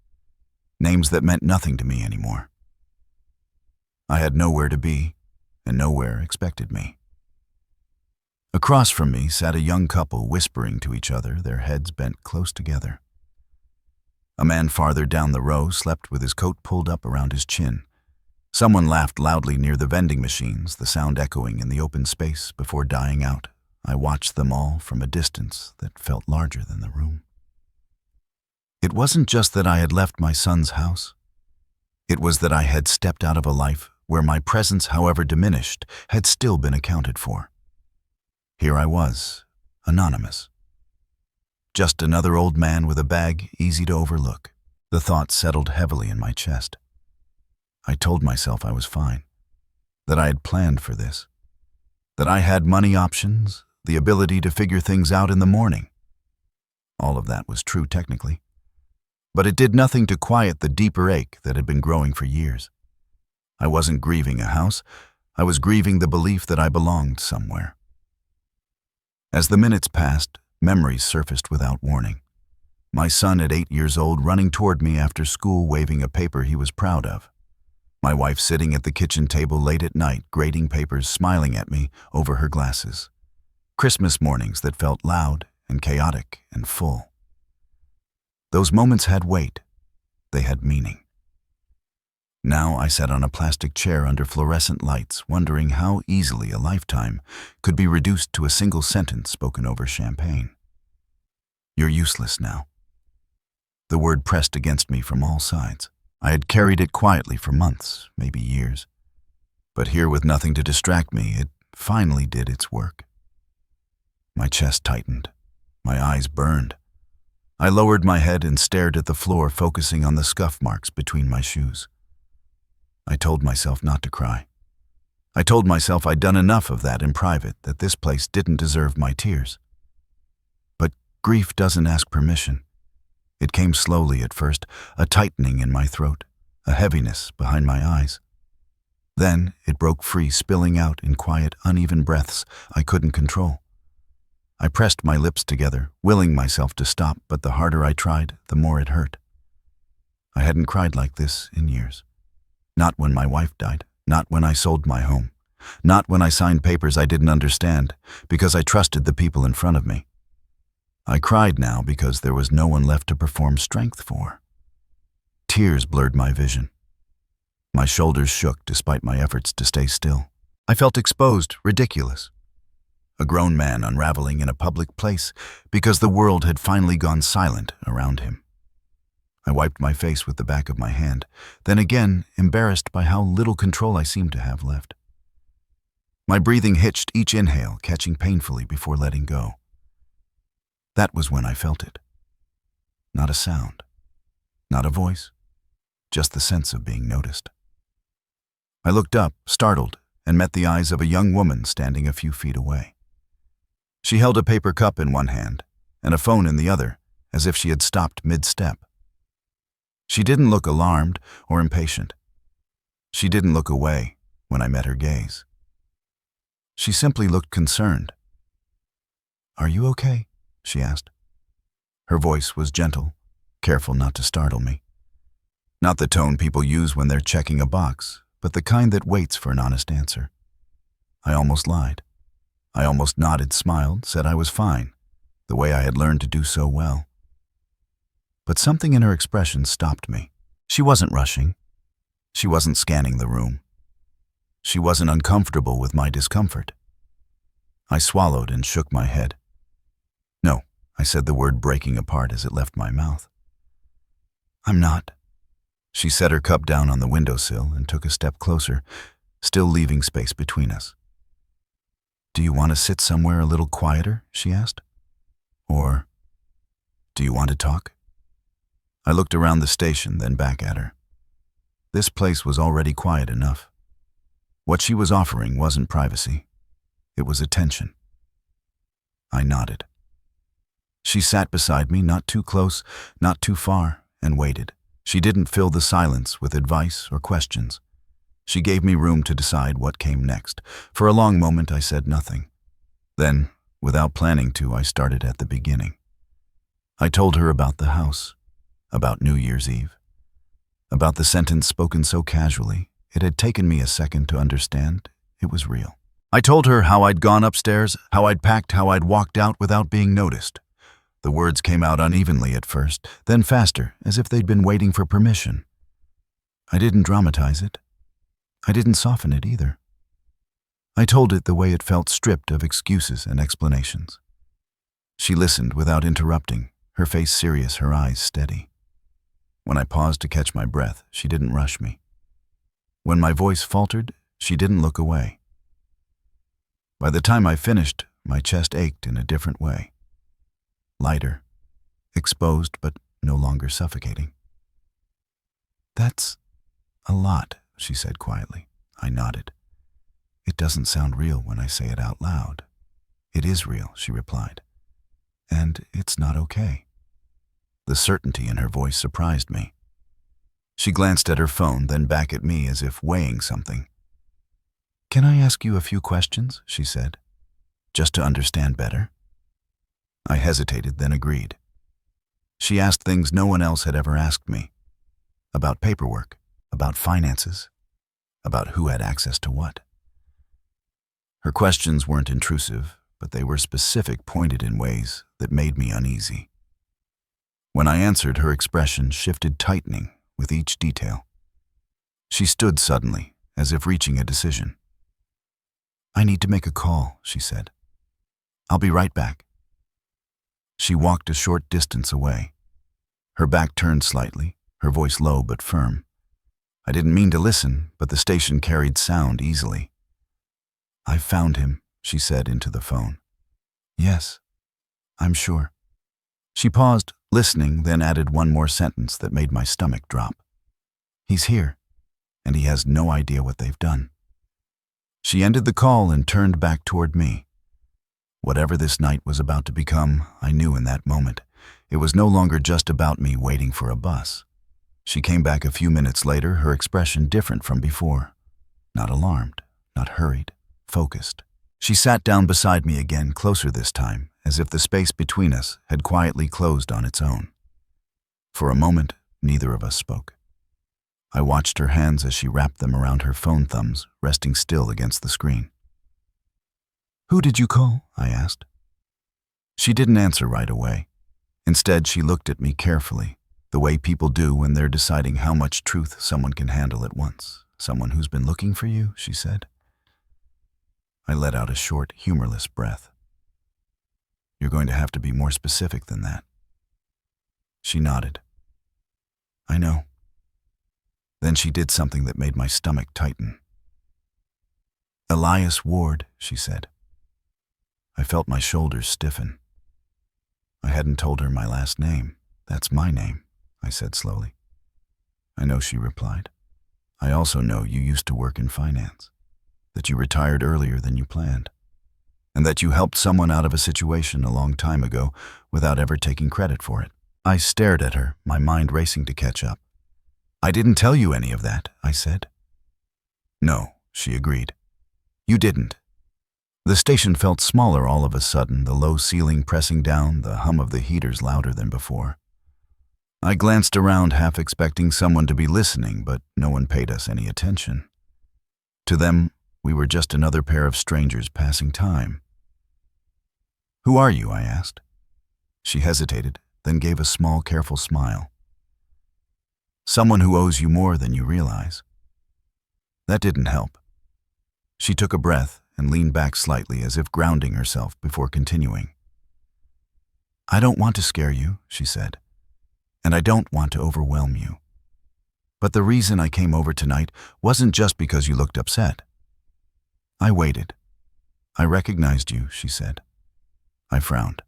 Names that meant nothing to me anymore. I had nowhere to be, and nowhere expected me. Across from me sat a young couple whispering to each other, their heads bent close together. A man farther down the row slept with his coat pulled up around his chin. Someone laughed loudly near the vending machines, the sound echoing in the open space before dying out. I watched them all from a distance that felt larger than the room. It wasn't just that I had left my son's house. It was that I had stepped out of a life where my presence, however diminished, had still been accounted for. Here I was, anonymous. Just another old man with a bag easy to overlook. The thought settled heavily in my chest. I told myself I was fine, that I had planned for this, that I had money options, the ability to figure things out in the morning. All of that was true technically, but it did nothing to quiet the deeper ache that had been growing for years. I wasn't grieving a house, I was grieving the belief that I belonged somewhere. As the minutes passed, memories surfaced without warning. My son at 8 years old running toward me after school waving a paper he was proud of. My wife sitting at the kitchen table late at night grading papers, smiling at me over her glasses. Christmas mornings that felt loud and chaotic and full. Those moments had weight. They had meaning. Now I sat on a plastic chair under fluorescent lights, wondering how easily a lifetime could be reduced to a single sentence spoken over champagne. You're useless now. The word pressed against me from all sides. I had carried it quietly for months, maybe years. But here, with nothing to distract me, it finally did its work. My chest tightened. My eyes burned. I lowered my head and stared at the floor, focusing on the scuff marks between my shoes. I told myself not to cry. I told myself I'd done enough of that in private, that this place didn't deserve my tears. But grief doesn't ask permission. It came slowly at first, a tightening in my throat, a heaviness behind my eyes. Then it broke free, spilling out in quiet, uneven breaths I couldn't control. I pressed my lips together, willing myself to stop, but the harder I tried, the more it hurt. I hadn't cried like this in years. Not when my wife died, not when I sold my home, not when I signed papers I didn't understand, because I trusted the people in front of me. I cried now because there was no one left to perform strength for. Tears blurred my vision. My shoulders shook despite my efforts to stay still. I felt exposed, ridiculous. A grown man unraveling in a public place because the world had finally gone silent around him. I wiped my face with the back of my hand, then again embarrassed by how little control I seemed to have left. My breathing hitched each inhale, catching painfully before letting go. That was when I felt it. Not a sound, not a voice, just the sense of being noticed. I looked up, startled, and met the eyes of a young woman standing a few feet away. She held a paper cup in one hand and a phone in the other, as if she had stopped mid-step. She didn't look alarmed or impatient. She didn't look away when I met her gaze. She simply looked concerned. "Are you okay?" she asked. Her voice was gentle, careful not to startle me. Not the tone people use when they're checking a box, but the kind that waits for an honest answer. I almost lied. I almost nodded, smiled, said I was fine, the way I had learned to do so well. But something in her expression stopped me. She wasn't rushing. She wasn't scanning the room. She wasn't uncomfortable with my discomfort. I swallowed and shook my head. "No," I said, the word breaking apart as it left my mouth. "I'm not." She set her cup down on the windowsill and took a step closer, still leaving space between us. "Do you want to sit somewhere a little quieter?" she asked. "Or do you want to talk?" I looked around the station, then back at her. This place was already quiet enough. What she was offering wasn't privacy. It was attention. I nodded. She sat beside me, not too close, not too far, and waited. She didn't fill the silence with advice or questions. She gave me room to decide what came next. For a long moment, I said nothing. Then, without planning to, I started at the beginning. I told her about the house, about New Year's Eve, about the sentence spoken so casually, it had taken me a second to understand it was real. I told her how I'd gone upstairs, how I'd packed, how I'd walked out without being noticed. The words came out unevenly at first, then faster, as if they'd been waiting for permission. I didn't dramatize it. I didn't soften it either. I told it the way it felt, stripped of excuses and explanations. She listened without interrupting, her face serious, her eyes steady. When I paused to catch my breath, she didn't rush me. When my voice faltered, she didn't look away. By the time I finished, my chest ached in a different way. Lighter, exposed but no longer suffocating. "That's a lot," she said quietly. I nodded. "It doesn't sound real when I say it out loud." "It is real," she replied. "And it's not okay." The certainty in her voice surprised me. She glanced at her phone, then back at me as if weighing something. "Can I ask you a few questions?" she said. "Just to understand better." I hesitated, then agreed. She asked things no one else had ever asked me. About paperwork, about finances, about who had access to what. Her questions weren't intrusive, but they were specific, pointed in ways that made me uneasy. When I answered, her expression shifted, tightening with each detail. She stood suddenly, as if reaching a decision. "I need to make a call," she said. "I'll be right back." She walked a short distance away. Her back turned slightly, her voice low but firm. I didn't mean to listen, but the station carried sound easily. "I found him," she said into the phone. "Yes, I'm sure." She paused, listening, then added one more sentence that made my stomach drop. "He's here, and he has no idea what they've done." She ended the call and turned back toward me. Whatever this night was about to become, I knew in that moment. It was no longer just about me waiting for a bus. She came back a few minutes later, her expression different from before. Not alarmed, not hurried, focused. She sat down beside me again, closer this time, as if the space between us had quietly closed on its own. For a moment, neither of us spoke. I watched her hands as she wrapped them around her phone thumbs, resting still against the screen. "Who did you call?" I asked. She didn't answer right away. Instead, she looked at me carefully, the way people do when they're deciding how much truth someone can handle at once. Someone who's been looking for you, she said. I let out a short, humorless breath. You're going to have to be more specific than that. She nodded. I know. Then she did something that made my stomach tighten. Elias Ward, she said. I felt my shoulders stiffen. I hadn't told her my last name. That's my name, I said slowly. I know, she replied. I also know you used to work in finance, that you retired earlier than you planned, and that you helped someone out of a situation a long time ago without ever taking credit for it. I stared at her, my mind racing to catch up. I didn't tell you any of that, I said. No, she agreed. You didn't. The station felt smaller all of a sudden, the low ceiling pressing down, the hum of the heaters louder than before. I glanced around, half expecting someone to be listening, but no one paid us any attention. To them, we were just another pair of strangers passing time. Who are you? I asked. She hesitated, then gave a small, careful smile. Someone who owes you more than you realize. That didn't help. She took a breath and leaned back slightly as if grounding herself before continuing. I don't want to scare you, she said, and I don't want to overwhelm you. But the reason I came over tonight wasn't just because you looked upset. I waited. I recognized you, she said. I frowned.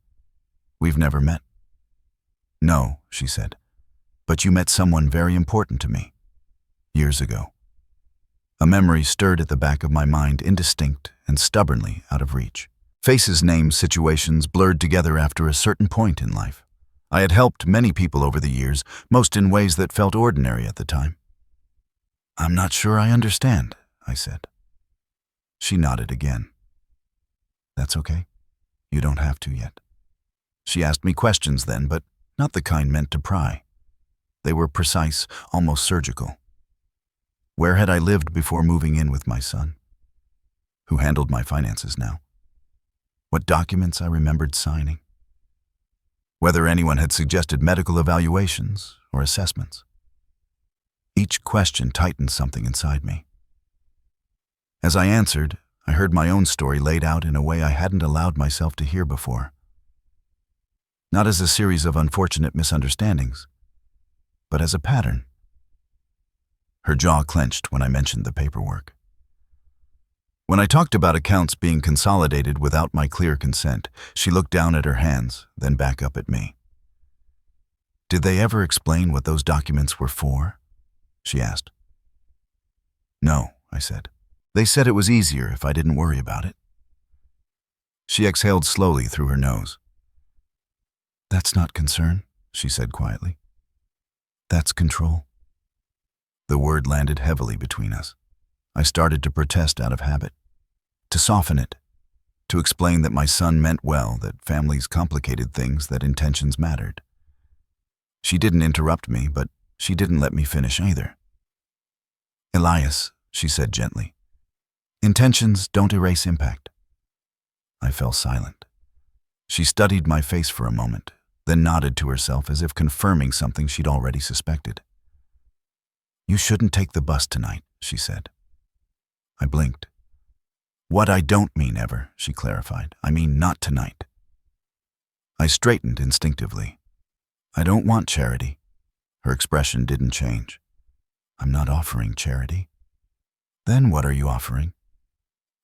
We've never met. No, she said, but you met someone very important to me. Years ago. A memory stirred at the back of my mind, indistinct and stubbornly out of reach. Faces, names, situations blurred together after a certain point in life. I had helped many people over the years, most in ways that felt ordinary at the time. I'm not sure I understand, I said. She nodded again. That's okay. You don't have to yet. She asked me questions then, but not the kind meant to pry. They were precise, almost surgical. Where had I lived before moving in with my son? Who handled my finances now? What documents I remembered signing? Whether anyone had suggested medical evaluations or assessments. Each question tightened something inside me. As I answered, I heard my own story laid out in a way I hadn't allowed myself to hear before. Not as a series of unfortunate misunderstandings, but as a pattern. Her jaw clenched when I mentioned the paperwork. When I talked about accounts being consolidated without my clear consent, she looked down at her hands, then back up at me. Did they ever explain what those documents were for? She asked. No, I said. They said it was easier if I didn't worry about it. She exhaled slowly through her nose. That's not concern, she said quietly. That's control. The word landed heavily between us. I started to protest out of habit, to soften it, to explain that my son meant well, that families complicated things, that intentions mattered. She didn't interrupt me, but she didn't let me finish either. Elias, she said gently, intentions don't erase impact. I fell silent. She studied my face for a moment, then nodded to herself as if confirming something she'd already suspected. You shouldn't take the bus tonight, she said. I blinked. What I don't mean ever, she clarified. I mean not tonight. I straightened instinctively. I don't want charity. Her expression didn't change. I'm not offering charity. Then what are you offering?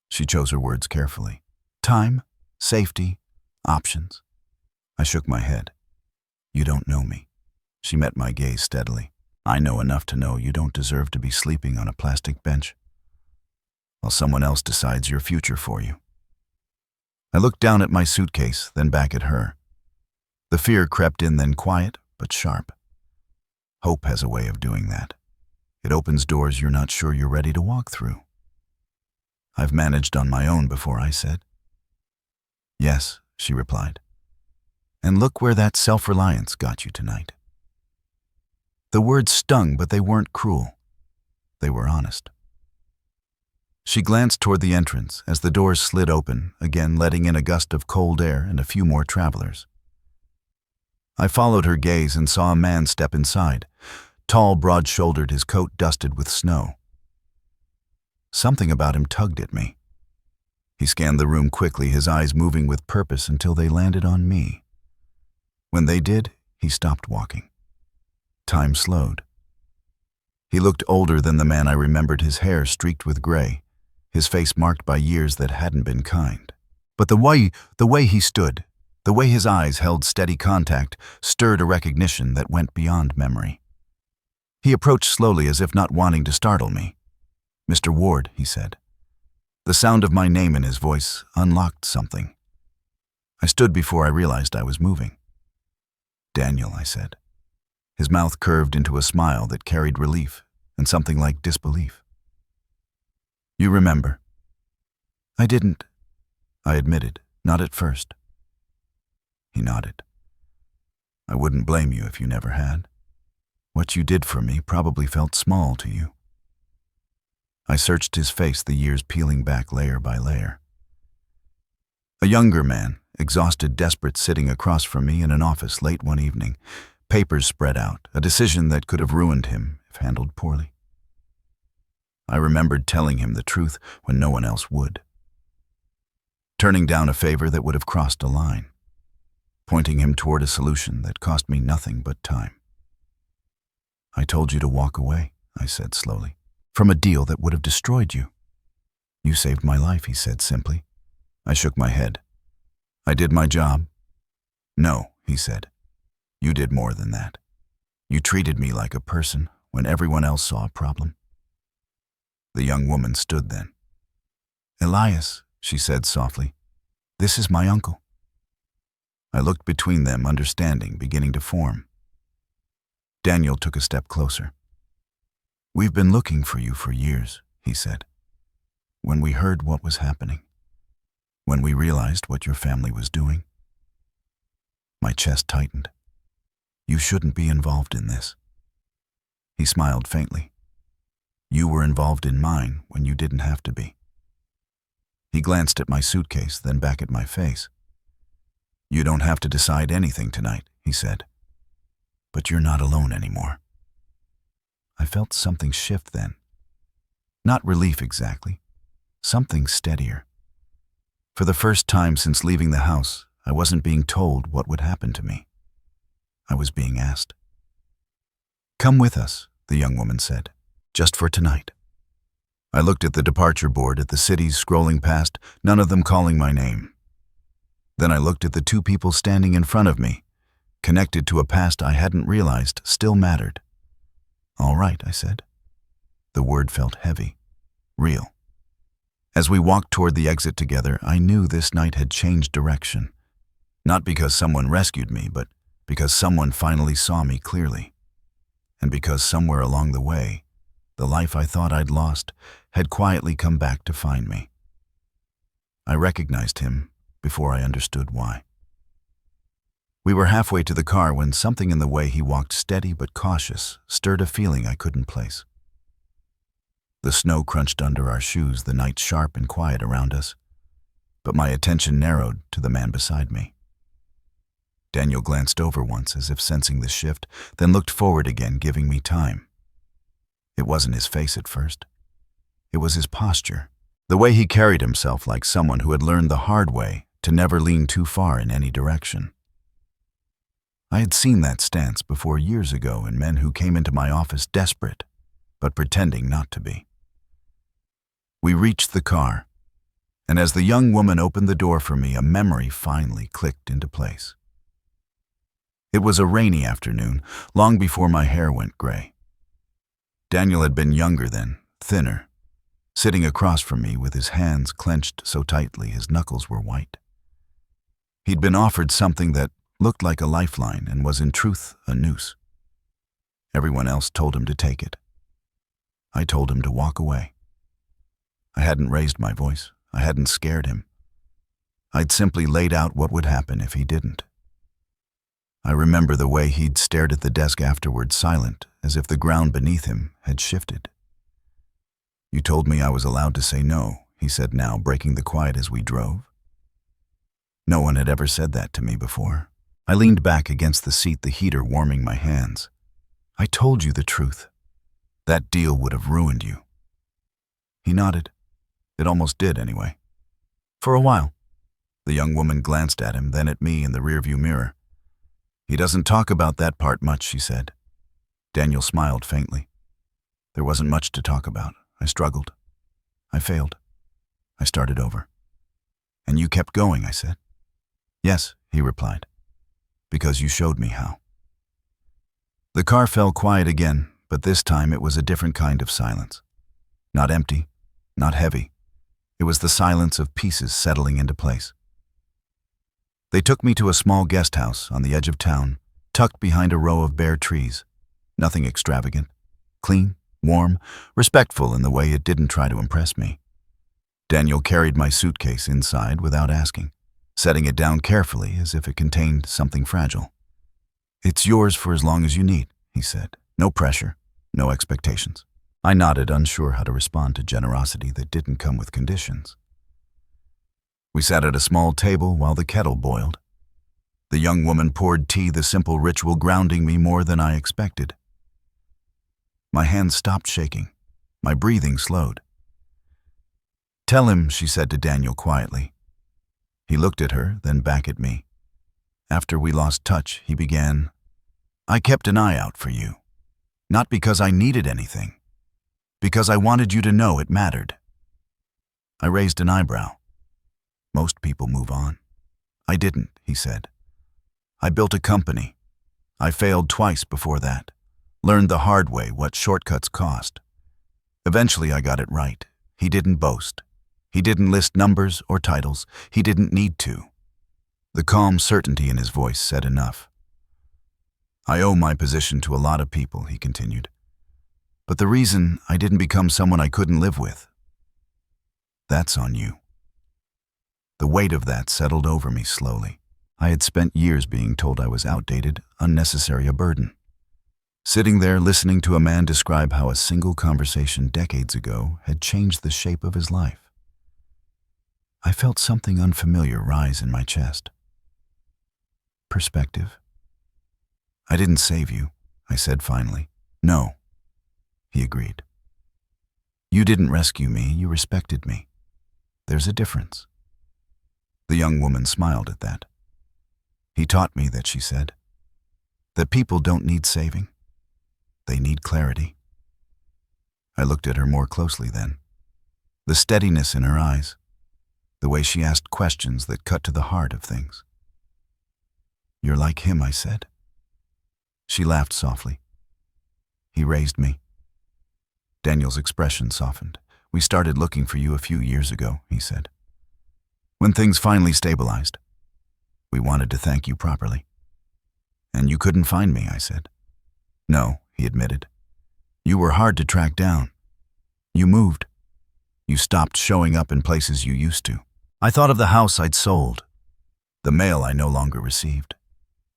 She chose her words carefully. Time, safety, options. I shook my head. You don't know me. She met my gaze steadily. I know enough to know you don't deserve to be sleeping on a plastic bench while someone else decides your future for you. I looked down at my suitcase, then back at her. The fear crept in, then quiet, but sharp. Hope has a way of doing that. It opens doors you're not sure you're ready to walk through. I've managed on my own before, I said. Yes, she replied. And look where that self-reliance got you tonight. The words stung, but they weren't cruel. They were honest. She glanced toward the entrance as the doors slid open, again letting in a gust of cold air and a few more travelers. I followed her gaze and saw a man step inside, tall, broad-shouldered, his coat dusted with snow. Something about him tugged at me. He scanned the room quickly, his eyes moving with purpose until they landed on me. When they did, he stopped walking. Time slowed. He looked older than the man I remembered, his hair streaked with gray, his face marked by years that hadn't been kind. But the way he stood, the way his eyes held steady contact, stirred a recognition that went beyond memory. He approached slowly as if not wanting to startle me. "Mr. Ward," he said. The sound of my name in his voice unlocked something. I stood before I realized I was moving. "Daniel," I said. His mouth curved into a smile that carried relief and something like disbelief. "You remember?" "I didn't," I admitted, "not at first." He nodded. "I wouldn't blame you if you never had. What you did for me probably felt small to you." I searched his face, the years peeling back layer by layer. A younger man, exhausted, desperate, sitting across from me in an office late one evening, papers spread out, a decision that could have ruined him if handled poorly. I remembered telling him the truth when no one else would. Turning down a favor that would have crossed a line. Pointing him toward a solution that cost me nothing but time. "I told you to walk away," I said slowly, "from a deal that would have destroyed you." "You saved my life," he said simply. I shook my head. "I did my job." "No," he said. "You did more than that. You treated me like a person when everyone else saw a problem." The young woman stood then. "Elias," she said softly, "this is my uncle." I looked between them, understanding beginning to form. Daniel took a step closer. "We've been looking for you for years," he said. "When we heard what was happening, when we realized what your family was doing." My chest tightened. "You shouldn't be involved in this." He smiled faintly. "You were involved in mine when you didn't have to be." He glanced at my suitcase, then back at my face. "You don't have to decide anything tonight," he said. "But you're not alone anymore." I felt something shift then. Not relief exactly, something steadier. For the first time since leaving the house, I wasn't being told what would happen to me. I was being asked. "Come with us," the young woman said, "just for tonight." I looked at the departure board, at the cities scrolling past, none of them calling my name. Then I looked at the two people standing in front of me, connected to a past I hadn't realized still mattered. "All right," I said. The word felt heavy, real. As we walked toward the exit together, I knew this night had changed direction. Not because someone rescued me, but because someone finally saw me clearly. And because somewhere along the way, the life I thought I'd lost had quietly come back to find me. I recognized him before I understood why. We were halfway to the car when something in the way he walked, steady but cautious, stirred a feeling I couldn't place. The snow crunched under our shoes, the night sharp and quiet around us, but my attention narrowed to the man beside me. Daniel glanced over once as if sensing the shift, then looked forward again, giving me time. It wasn't his face at first. It was his posture, the way he carried himself, like someone who had learned the hard way to never lean too far in any direction. I had seen that stance before years ago in men who came into my office desperate, but pretending not to be. We reached the car, and as the young woman opened the door for me, a memory finally clicked into place. It was a rainy afternoon, long before my hair went gray. Daniel had been younger then, thinner, sitting across from me with his hands clenched so tightly his knuckles were white. He'd been offered something that looked like a lifeline and was in truth a noose. Everyone else told him to take it. I told him to walk away. I hadn't raised my voice. I hadn't scared him. I'd simply laid out what would happen if he didn't. I remember the way he'd stared at the desk afterward, silent, as if the ground beneath him had shifted. You told me I was allowed to say no, he said now, breaking the quiet as we drove. No one had ever said that to me before. I leaned back against the seat, the heater warming my hands. I told you the truth. That deal would have ruined you. He nodded. It almost did, anyway. For a while. The young woman glanced at him, then at me in the rearview mirror. He doesn't talk about that part much, she said. Daniel smiled faintly. There wasn't much to talk about. I struggled. I failed. I started over. And you kept going, I said. Yes, he replied. Because you showed me how. The car fell quiet again, but this time it was a different kind of silence. Not empty, not heavy. It was the silence of pieces settling into place. They took me to a small guest house on the edge of town, tucked behind a row of bare trees. Nothing extravagant. Clean, warm, respectful in the way it didn't try to impress me. Daniel carried my suitcase inside without asking, setting it down carefully as if it contained something fragile. It's yours for as long as you need, he said. No pressure, no expectations. I nodded, unsure how to respond to generosity that didn't come with conditions. We sat at a small table while the kettle boiled. The young woman poured tea, the simple ritual grounding me more than I expected. My hands stopped shaking. My breathing slowed. Tell him, she said to Daniel quietly. He looked at her, then back at me. After we lost touch, he began, I kept an eye out for you. Not because I needed anything. Because I wanted you to know it mattered. I raised an eyebrow. Most people move on. I didn't, he said. I built a company. I failed twice before that. Learned the hard way what shortcuts cost. Eventually I got it right. He didn't boast. He didn't list numbers or titles. He didn't need to. The calm certainty in his voice said enough. I owe my position to a lot of people, he continued. But the reason I didn't become someone I couldn't live with, that's on you. The weight of that settled over me slowly. I had spent years being told I was outdated, unnecessary, a burden. Sitting there listening to a man describe how a single conversation decades ago had changed the shape of his life. I felt something unfamiliar rise in my chest. Perspective. I didn't save you, I said finally. No, he agreed. You didn't rescue me, you respected me. There's a difference. The young woman smiled at that. He taught me that, she said, that people don't need saving. They need clarity. I looked at her more closely then. The steadiness in her eyes, the way she asked questions that cut to the heart of things. You're like him, I said. She laughed softly. He raised me. Daniel's expression softened. We started looking for you a few years ago, he said. When things finally stabilized, we wanted to thank you properly. And you couldn't find me, I said. No, he admitted. You were hard to track down. You moved. You stopped showing up in places you used to. I thought of the house I'd sold, the mail I no longer received,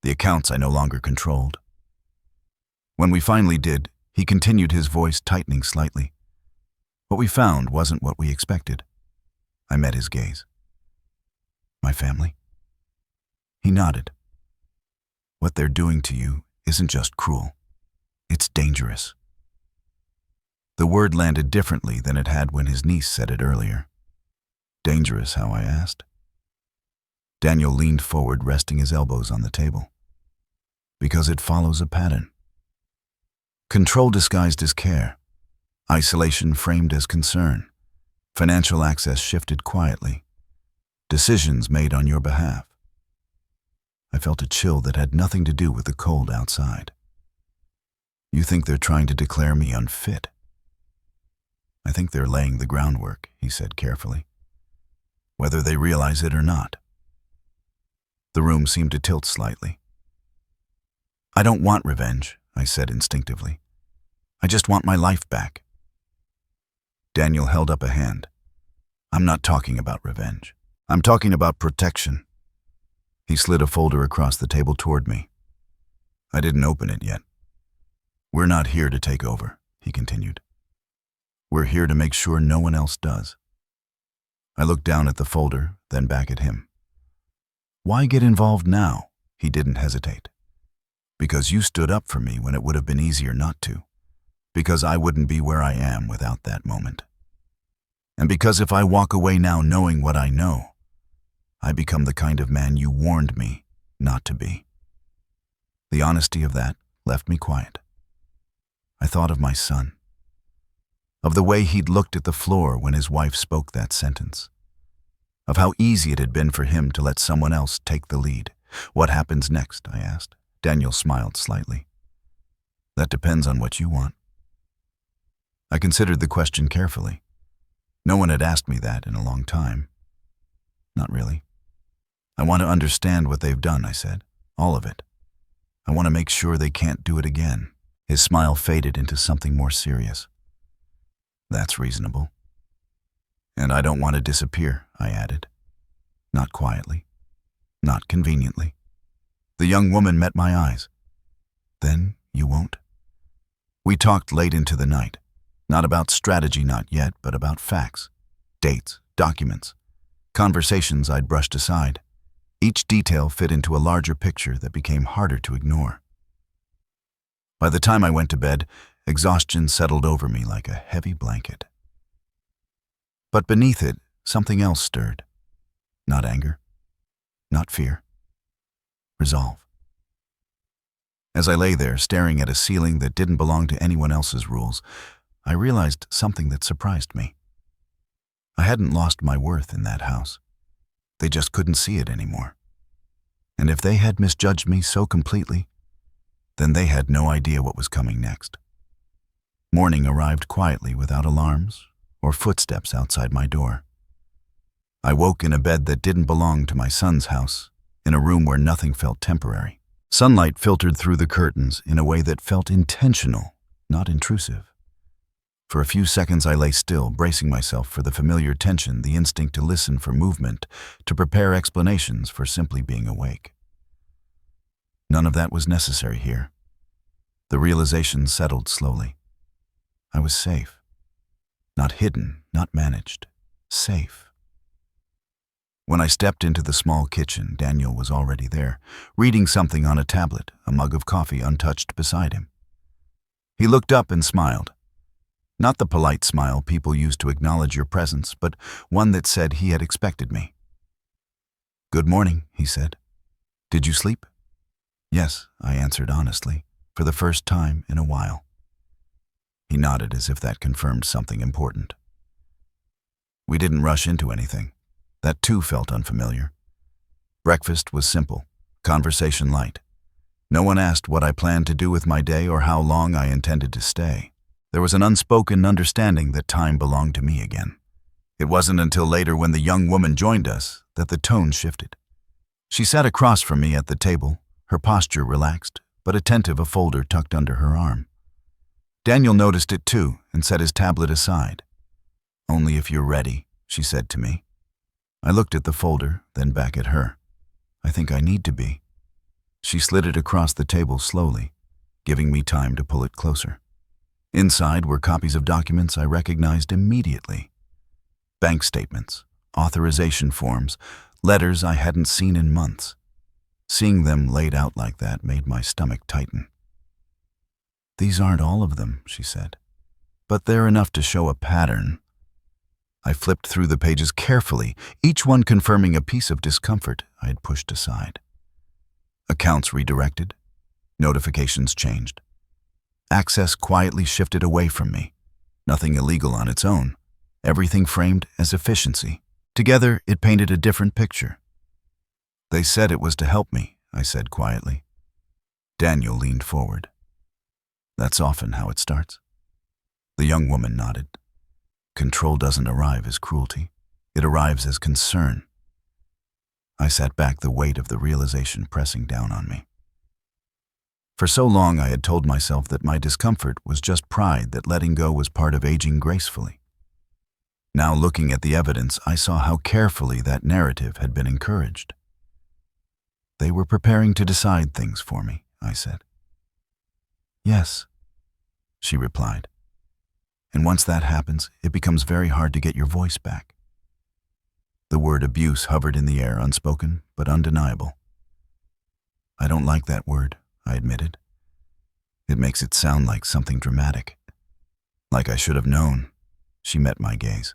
the accounts I no longer controlled. When we finally did, he continued, his voice tightening slightly. What we found wasn't what we expected. I met his gaze. My family? He nodded. What they're doing to you isn't just cruel. It's dangerous. The word landed differently than it had when his niece said it earlier. Dangerous, how, I asked. Daniel leaned forward, resting his elbows on the table. Because it follows a pattern. Control disguised as care. Isolation framed as concern. Financial access shifted quietly. Decisions made on your behalf. I felt a chill that had nothing to do with the cold outside. You think they're trying to declare me unfit? I think they're laying the groundwork, he said carefully. Whether they realize it or not. The room seemed to tilt slightly. I don't want revenge, I said instinctively. I just want my life back. Daniel held up a hand. I'm not talking about revenge. I'm talking about protection. He slid a folder across the table toward me. I didn't open it yet. We're not here to take over, he continued. We're here to make sure no one else does. I looked down at the folder, then back at him. Why get involved now? He didn't hesitate. Because you stood up for me when it would have been easier not to. Because I wouldn't be where I am without that moment. And because if I walk away now knowing what I know, I become the kind of man you warned me not to be. The honesty of that left me quiet. I thought of my son, of the way he'd looked at the floor when his wife spoke that sentence, of how easy it had been for him to let someone else take the lead. What happens next? I asked. Daniel smiled slightly. That depends on what you want. I considered the question carefully. No one had asked me that in a long time. Not really. I want to understand what they've done, I said. All of it. I want to make sure they can't do it again. His smile faded into something more serious. That's reasonable. And I don't want to disappear, I added. Not quietly. Not conveniently. The young woman met my eyes. Then you won't? We talked late into the night. Not about strategy, not yet, but about facts, dates, documents, conversations I'd brushed aside. Each detail fit into a larger picture that became harder to ignore. By the time I went to bed, exhaustion settled over me like a heavy blanket. But beneath it, something else stirred. Not anger, not fear. Resolve. As I lay there, staring at a ceiling that didn't belong to anyone else's rules, I realized something that surprised me. I hadn't lost my worth in that house. They just couldn't see it anymore. And if they had misjudged me so completely, then they had no idea what was coming next. Morning arrived quietly without alarms or footsteps outside my door. I woke in a bed that didn't belong to my son's house, in a room where nothing felt temporary. Sunlight filtered through the curtains in a way that felt intentional, not intrusive. For a few seconds I lay still, bracing myself for the familiar tension, the instinct to listen for movement, to prepare explanations for simply being awake. None of that was necessary here. The realization settled slowly. I was safe. Not hidden, not managed. Safe. When I stepped into the small kitchen, Daniel was already there, reading something on a tablet, a mug of coffee untouched beside him. He looked up and smiled. Not the polite smile people use to acknowledge your presence, but one that said he had expected me. Good morning, he said. Did you sleep? Yes, I answered honestly, for the first time in a while. He nodded as if that confirmed something important. We didn't rush into anything. That too felt unfamiliar. Breakfast was simple, conversation light. No one asked what I planned to do with my day or how long I intended to stay. There was an unspoken understanding that time belonged to me again. It wasn't until later, when the young woman joined us, that the tone shifted. She sat across from me at the table, her posture relaxed, but attentive, a folder tucked under her arm. Daniel noticed it too and set his tablet aside. Only if you're ready, she said to me. I looked at the folder, then back at her. I think I need to be. She slid it across the table slowly, giving me time to pull it closer. Inside were copies of documents I recognized immediately. Bank statements, authorization forms, letters I hadn't seen in months. Seeing them laid out like that made my stomach tighten. These aren't all of them, she said, but they're enough to show a pattern. I flipped through the pages carefully, each one confirming a piece of discomfort I had pushed aside. Accounts redirected, notifications changed. Access quietly shifted away from me. Nothing illegal on its own. Everything framed as efficiency. Together, it painted a different picture. They said it was to help me, I said quietly. Daniel leaned forward. That's often how it starts. The young woman nodded. Control doesn't arrive as cruelty. It arrives as concern. I sat back, the weight of the realization pressing down on me. For so long I had told myself that my discomfort was just pride, that letting go was part of aging gracefully. Now, looking at the evidence, I saw how carefully that narrative had been encouraged. They were preparing to decide things for me, I said. Yes, she replied. And once that happens, it becomes very hard to get your voice back. The word abuse hovered in the air, unspoken but undeniable. I don't like that word, I admitted. It makes it sound like something dramatic. Like I should have known. She met my gaze.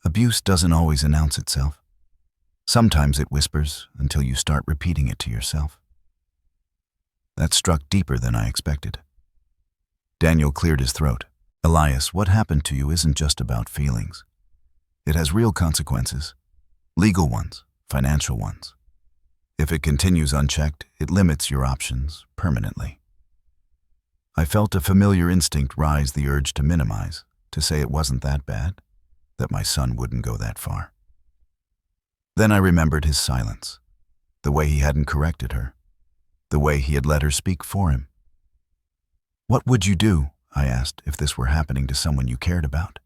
Abuse doesn't always announce itself. Sometimes it whispers until you start repeating it to yourself. That struck deeper than I expected. Daniel cleared his throat. Elias, what happened to you isn't just about feelings. It has real consequences. Legal ones, financial ones. If it continues unchecked, it limits your options permanently. I felt a familiar instinct rise, the urge to minimize, to say it wasn't that bad, that my son wouldn't go that far. Then I remembered his silence, the way he hadn't corrected her, the way he had let her speak for him. What would you do, I asked, if this were happening to someone you cared about?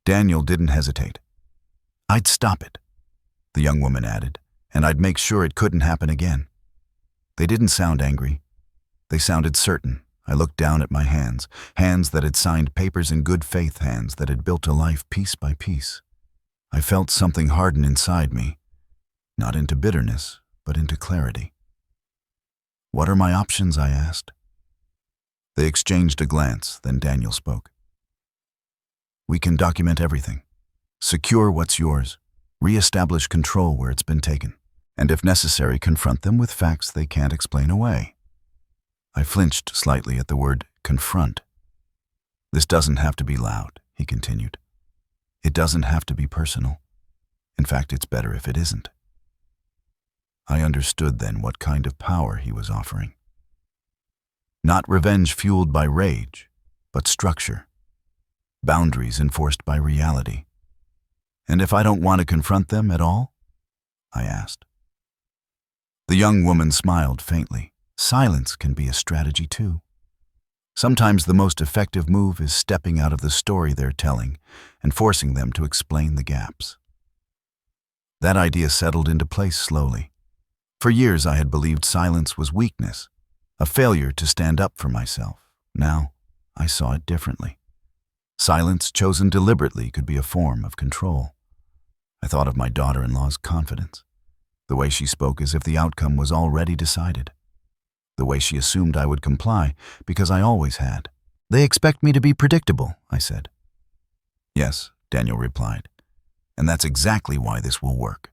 Daniel didn't hesitate. I'd stop it, the young woman added, and I'd make sure it couldn't happen again. They didn't sound angry. They sounded certain. I looked down at my hands, hands that had signed papers in good faith, hands that had built a life piece by piece. I felt something harden inside me, not into bitterness, but into clarity. What are my options, I asked. They exchanged a glance, then Daniel spoke. We can document everything, secure what's yours, re-establish control where it's been taken, and if necessary, confront them with facts they can't explain away. I flinched slightly at the word confront. This doesn't have to be loud, he continued. It doesn't have to be personal. In fact, it's better if it isn't. I understood then what kind of power he was offering. Not revenge fueled by rage, but structure. Boundaries enforced by reality. And if I don't want to confront them at all? I asked. The young woman smiled faintly. Silence can be a strategy too. Sometimes the most effective move is stepping out of the story they're telling and forcing them to explain the gaps. That idea settled into place slowly. For years I had believed silence was weakness, a failure to stand up for myself. Now I saw it differently. Silence chosen deliberately could be a form of control. I thought of my daughter-in-law's confidence, the way she spoke as if the outcome was already decided. The way she assumed I would comply, because I always had. They expect me to be predictable, I said. Yes, Daniel replied, and that's exactly why this will work.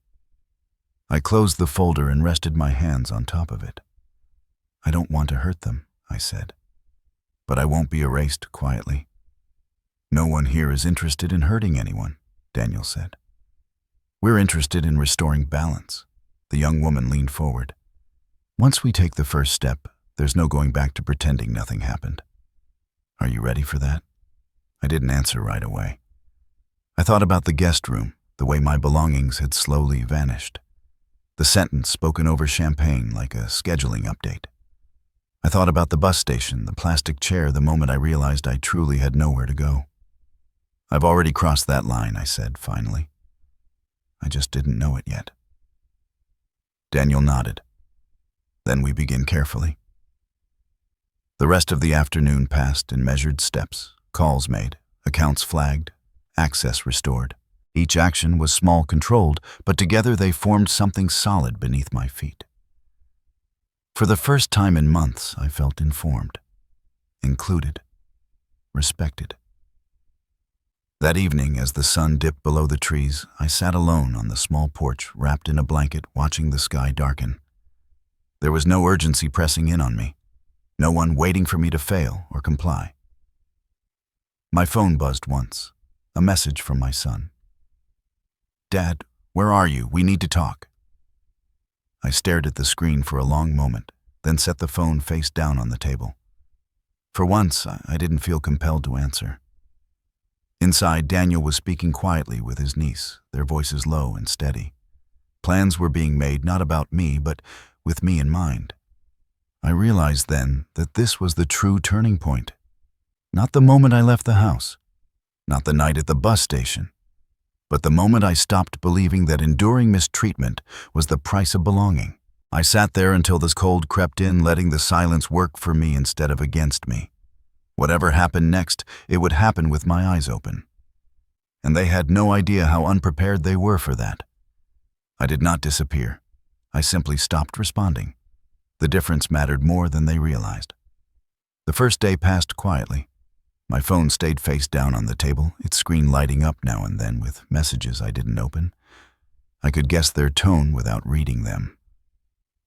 I closed the folder and rested my hands on top of it. I don't want to hurt them, I said, but I won't be erased quietly. No one here is interested in hurting anyone, Daniel said. We're interested in restoring balance. The young woman leaned forward. Once we take the first step, there's no going back to pretending nothing happened. Are you ready for that? I didn't answer right away. I thought about the guest room, the way my belongings had slowly vanished. The sentence spoken over champagne like a scheduling update. I thought about the bus station, the plastic chair, the moment I realized I truly had nowhere to go. I've already crossed that line, I said, finally. I just didn't know it yet. Daniel nodded. Then we begin carefully. The rest of the afternoon passed in measured steps, calls made, accounts flagged, access restored. Each action was small, controlled, but together they formed something solid beneath my feet. For the first time in months, I felt informed, included, respected. That evening, as the sun dipped below the trees, I sat alone on the small porch, wrapped in a blanket, watching the sky darken. There was no urgency pressing in on me, no one waiting for me to fail or comply. My phone buzzed once, a message from my son. Dad, where are you? We need to talk. I stared at the screen for a long moment, then set the phone face down on the table. For once, I didn't feel compelled to answer. Inside, Daniel was speaking quietly with his niece, their voices low and steady. Plans were being made not about me, but with me in mind. I realized then that this was the true turning point. Not the moment I left the house, not the night at the bus station, but the moment I stopped believing that enduring mistreatment was the price of belonging. I sat there until this cold crept in, letting the silence work for me instead of against me. Whatever happened next, it would happen with my eyes open. And they had no idea how unprepared they were for that. I did not disappear. I simply stopped responding. The difference mattered more than they realized. The first day passed quietly. My phone stayed face down on the table, its screen lighting up now and then with messages I didn't open. I could guess their tone without reading them.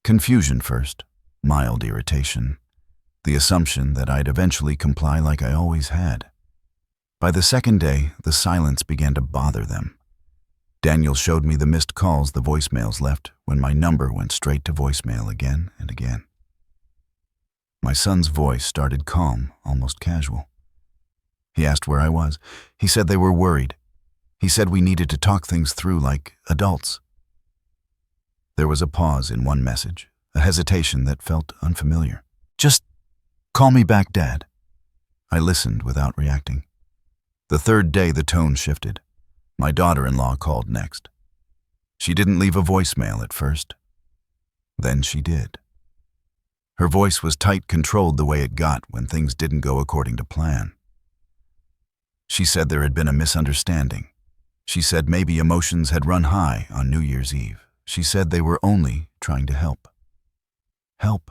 Confusion first, mild irritation, the assumption that I'd eventually comply like I always had. By the second day, the silence began to bother them. Daniel showed me the missed calls the voicemails left when my number went straight to voicemail again and again. My son's voice started calm, almost casual. He asked where I was. He said they were worried. He said we needed to talk things through like adults. There was a pause in one message, a hesitation that felt unfamiliar. "Just call me back, Dad." I listened without reacting. The third day, the tone shifted. My daughter-in-law called next. She didn't leave a voicemail at first. Then she did. Her voice was tight, controlled the way it got when things didn't go according to plan. She said there had been a misunderstanding. She said maybe emotions had run high on New Year's Eve. She said they were only trying to help. Help.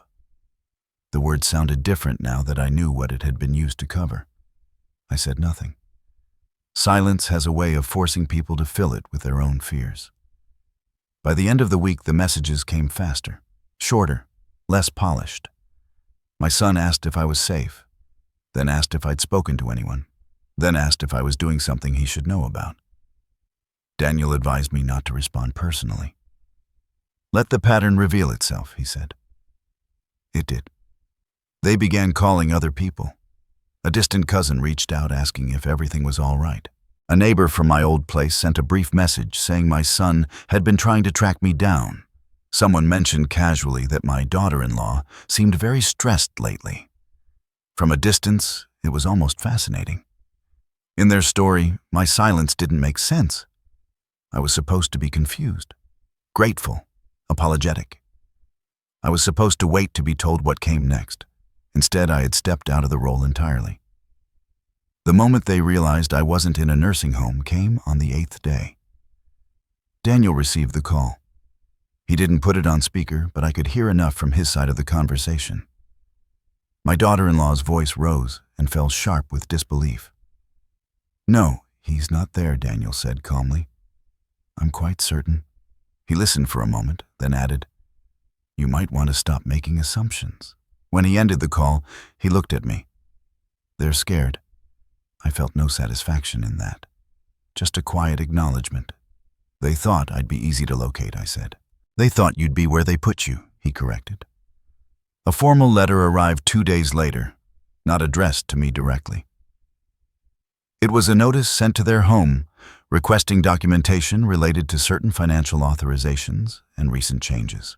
The word sounded different now that I knew what it had been used to cover. I said nothing. Silence has a way of forcing people to fill it with their own fears. By the end of the week, the messages came faster, shorter, less polished. My son asked if I was safe, then asked if I'd spoken to anyone, then asked if I was doing something he should know about. Daniel advised me not to respond personally. "Let the pattern reveal itself," he said. It did. They began calling other people. A distant cousin reached out asking if everything was all right. A neighbor from my old place sent a brief message saying my son had been trying to track me down. Someone mentioned casually that my daughter-in-law seemed very stressed lately. From a distance, it was almost fascinating. In their story, my silence didn't make sense. I was supposed to be confused, grateful, apologetic. I was supposed to wait to be told what came next. Instead, I had stepped out of the role entirely. The moment they realized I wasn't in a nursing home came on the 8th day. Daniel received the call. He didn't put it on speaker, but I could hear enough from his side of the conversation. My daughter-in-law's voice rose and fell sharp with disbelief. "No, he's not there," Daniel said calmly. "I'm quite certain." He listened for a moment, then added, "You might want to stop making assumptions." When he ended the call, he looked at me. "They're scared." I felt no satisfaction in that. Just a quiet acknowledgement. "They thought I'd be easy to locate," I said. "They thought you'd be where they put you," he corrected. A formal letter arrived 2 days later, not addressed to me directly. It was a notice sent to their home, requesting documentation related to certain financial authorizations and recent changes.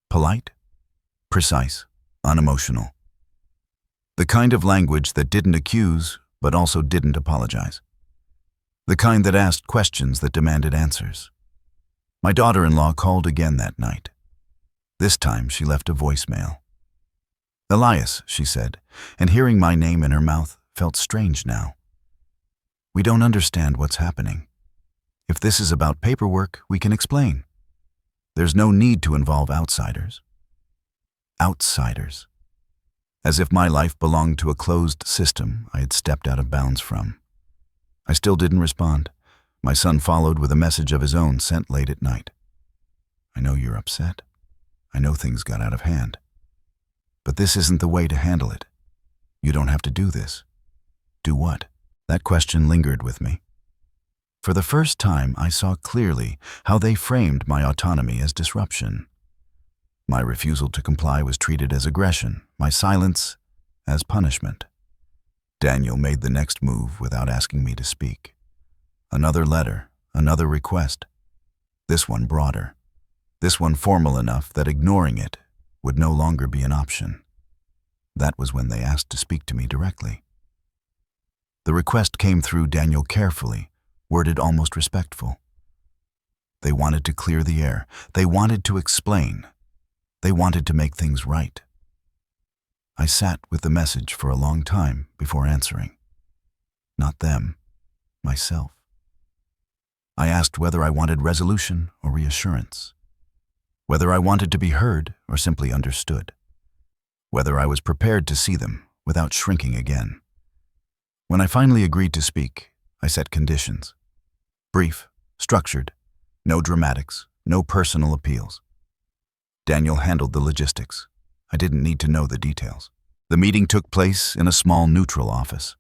Polite, precise, unemotional. The kind of language that didn't accuse, but also didn't apologize. The kind that asked questions that demanded answers. My daughter-in-law called again that night. This time she left a voicemail. "Elias," she said, and hearing my name in her mouth felt strange now. "We don't understand what's happening. If this is about paperwork, we can explain. There's no need to involve outsiders." Outsiders. As if my life belonged to a closed system I had stepped out of bounds from. I still didn't respond. My son followed with a message of his own sent late at night. "I know you're upset. I know things got out of hand. But this isn't the way to handle it. You don't have to do this." "Do what?" That question lingered with me. For the first time, I saw clearly how they framed my autonomy as disruption. My refusal to comply was treated as aggression, my silence as punishment. Daniel made the next move without asking me to speak. Another letter, another request. This one broader. This one formal enough that ignoring it would no longer be an option. That was when they asked to speak to me directly. The request came through Daniel carefully, worded almost respectful. They wanted to clear the air. They wanted to explain. They wanted to make things right. I sat with the message for a long time before answering. Not them, myself. I asked whether I wanted resolution or reassurance, whether I wanted to be heard or simply understood, whether I was prepared to see them without shrinking again. When I finally agreed to speak, I set conditions. Brief, structured, no dramatics, no personal appeals. Daniel handled the logistics. I didn't need to know the details. The meeting took place in a small neutral office.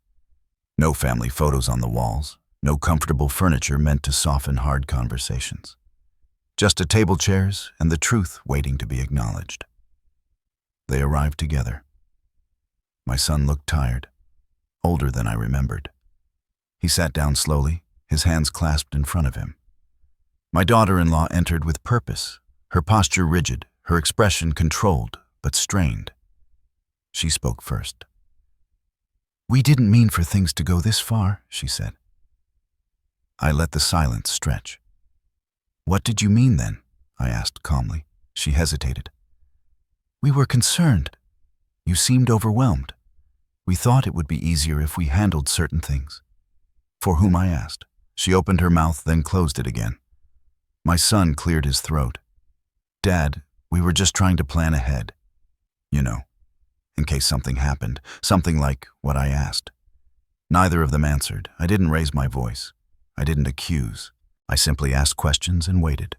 No family photos on the walls, no comfortable furniture meant to soften hard conversations. Just a table, chairs, and the truth waiting to be acknowledged. They arrived together. My son looked tired, older than I remembered. He sat down slowly, his hands clasped in front of him. My daughter-in-law entered with purpose, her posture rigid, her expression controlled but strained. She spoke first. "We didn't mean for things to go this far," she said. I let the silence stretch. "What did you mean then?" I asked calmly. She hesitated. "We were concerned. You seemed overwhelmed. We thought it would be easier if we handled certain things." "For whom?" I asked. She opened her mouth, then closed it again. My son cleared his throat. "Dad, we were just trying to plan ahead. You know, in case something happened, something like what I asked." Neither of them answered. I didn't raise my voice. I didn't accuse. I simply asked questions and waited.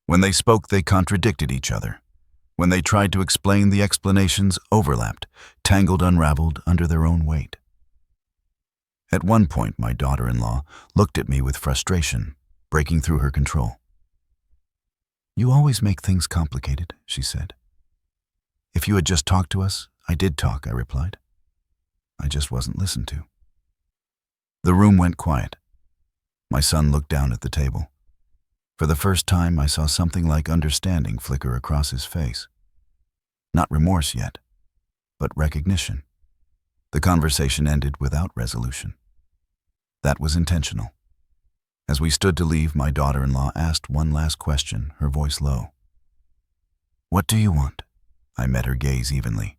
When they spoke, they contradicted each other. When they tried to explain, the explanations overlapped, tangled, unraveled under their own weight. At one point, my daughter-in-law looked at me with frustration, breaking through her control. "You always make things complicated," she said. "If you had just talked to us," "I did talk," I replied. "I just wasn't listened to." The room went quiet. My son looked down at the table. For the first time, I saw something like understanding flicker across his face. Not remorse yet, but recognition. The conversation ended without resolution. That was intentional. As we stood to leave, my daughter-in-law asked one last question, her voice low. "What do you want?" I met her gaze evenly.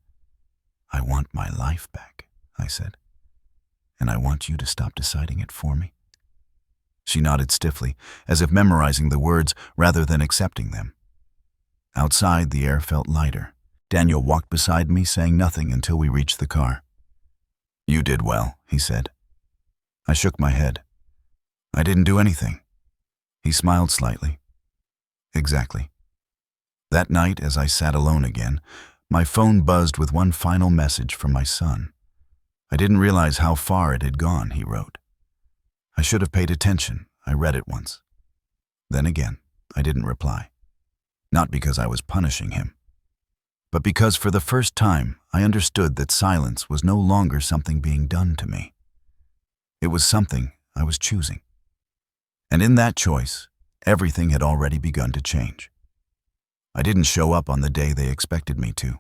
"I want my life back," I said. "And I want you to stop deciding it for me." She nodded stiffly, as if memorizing the words rather than accepting them. Outside, the air felt lighter. Daniel walked beside me, saying nothing until we reached the car. "You did well," he said. I shook my head. "I didn't do anything." He smiled slightly. "Exactly." That night, as I sat alone again, my phone buzzed with one final message from my son. I didn't realize how far it had gone, he wrote. I should have paid attention. I read it once. Then again, I didn't reply. Not because I was punishing him, but because for the first time I understood that silence was no longer something being done to me. It was something I was choosing. And in that choice, everything had already begun to change. I didn't show up on the day they expected me to.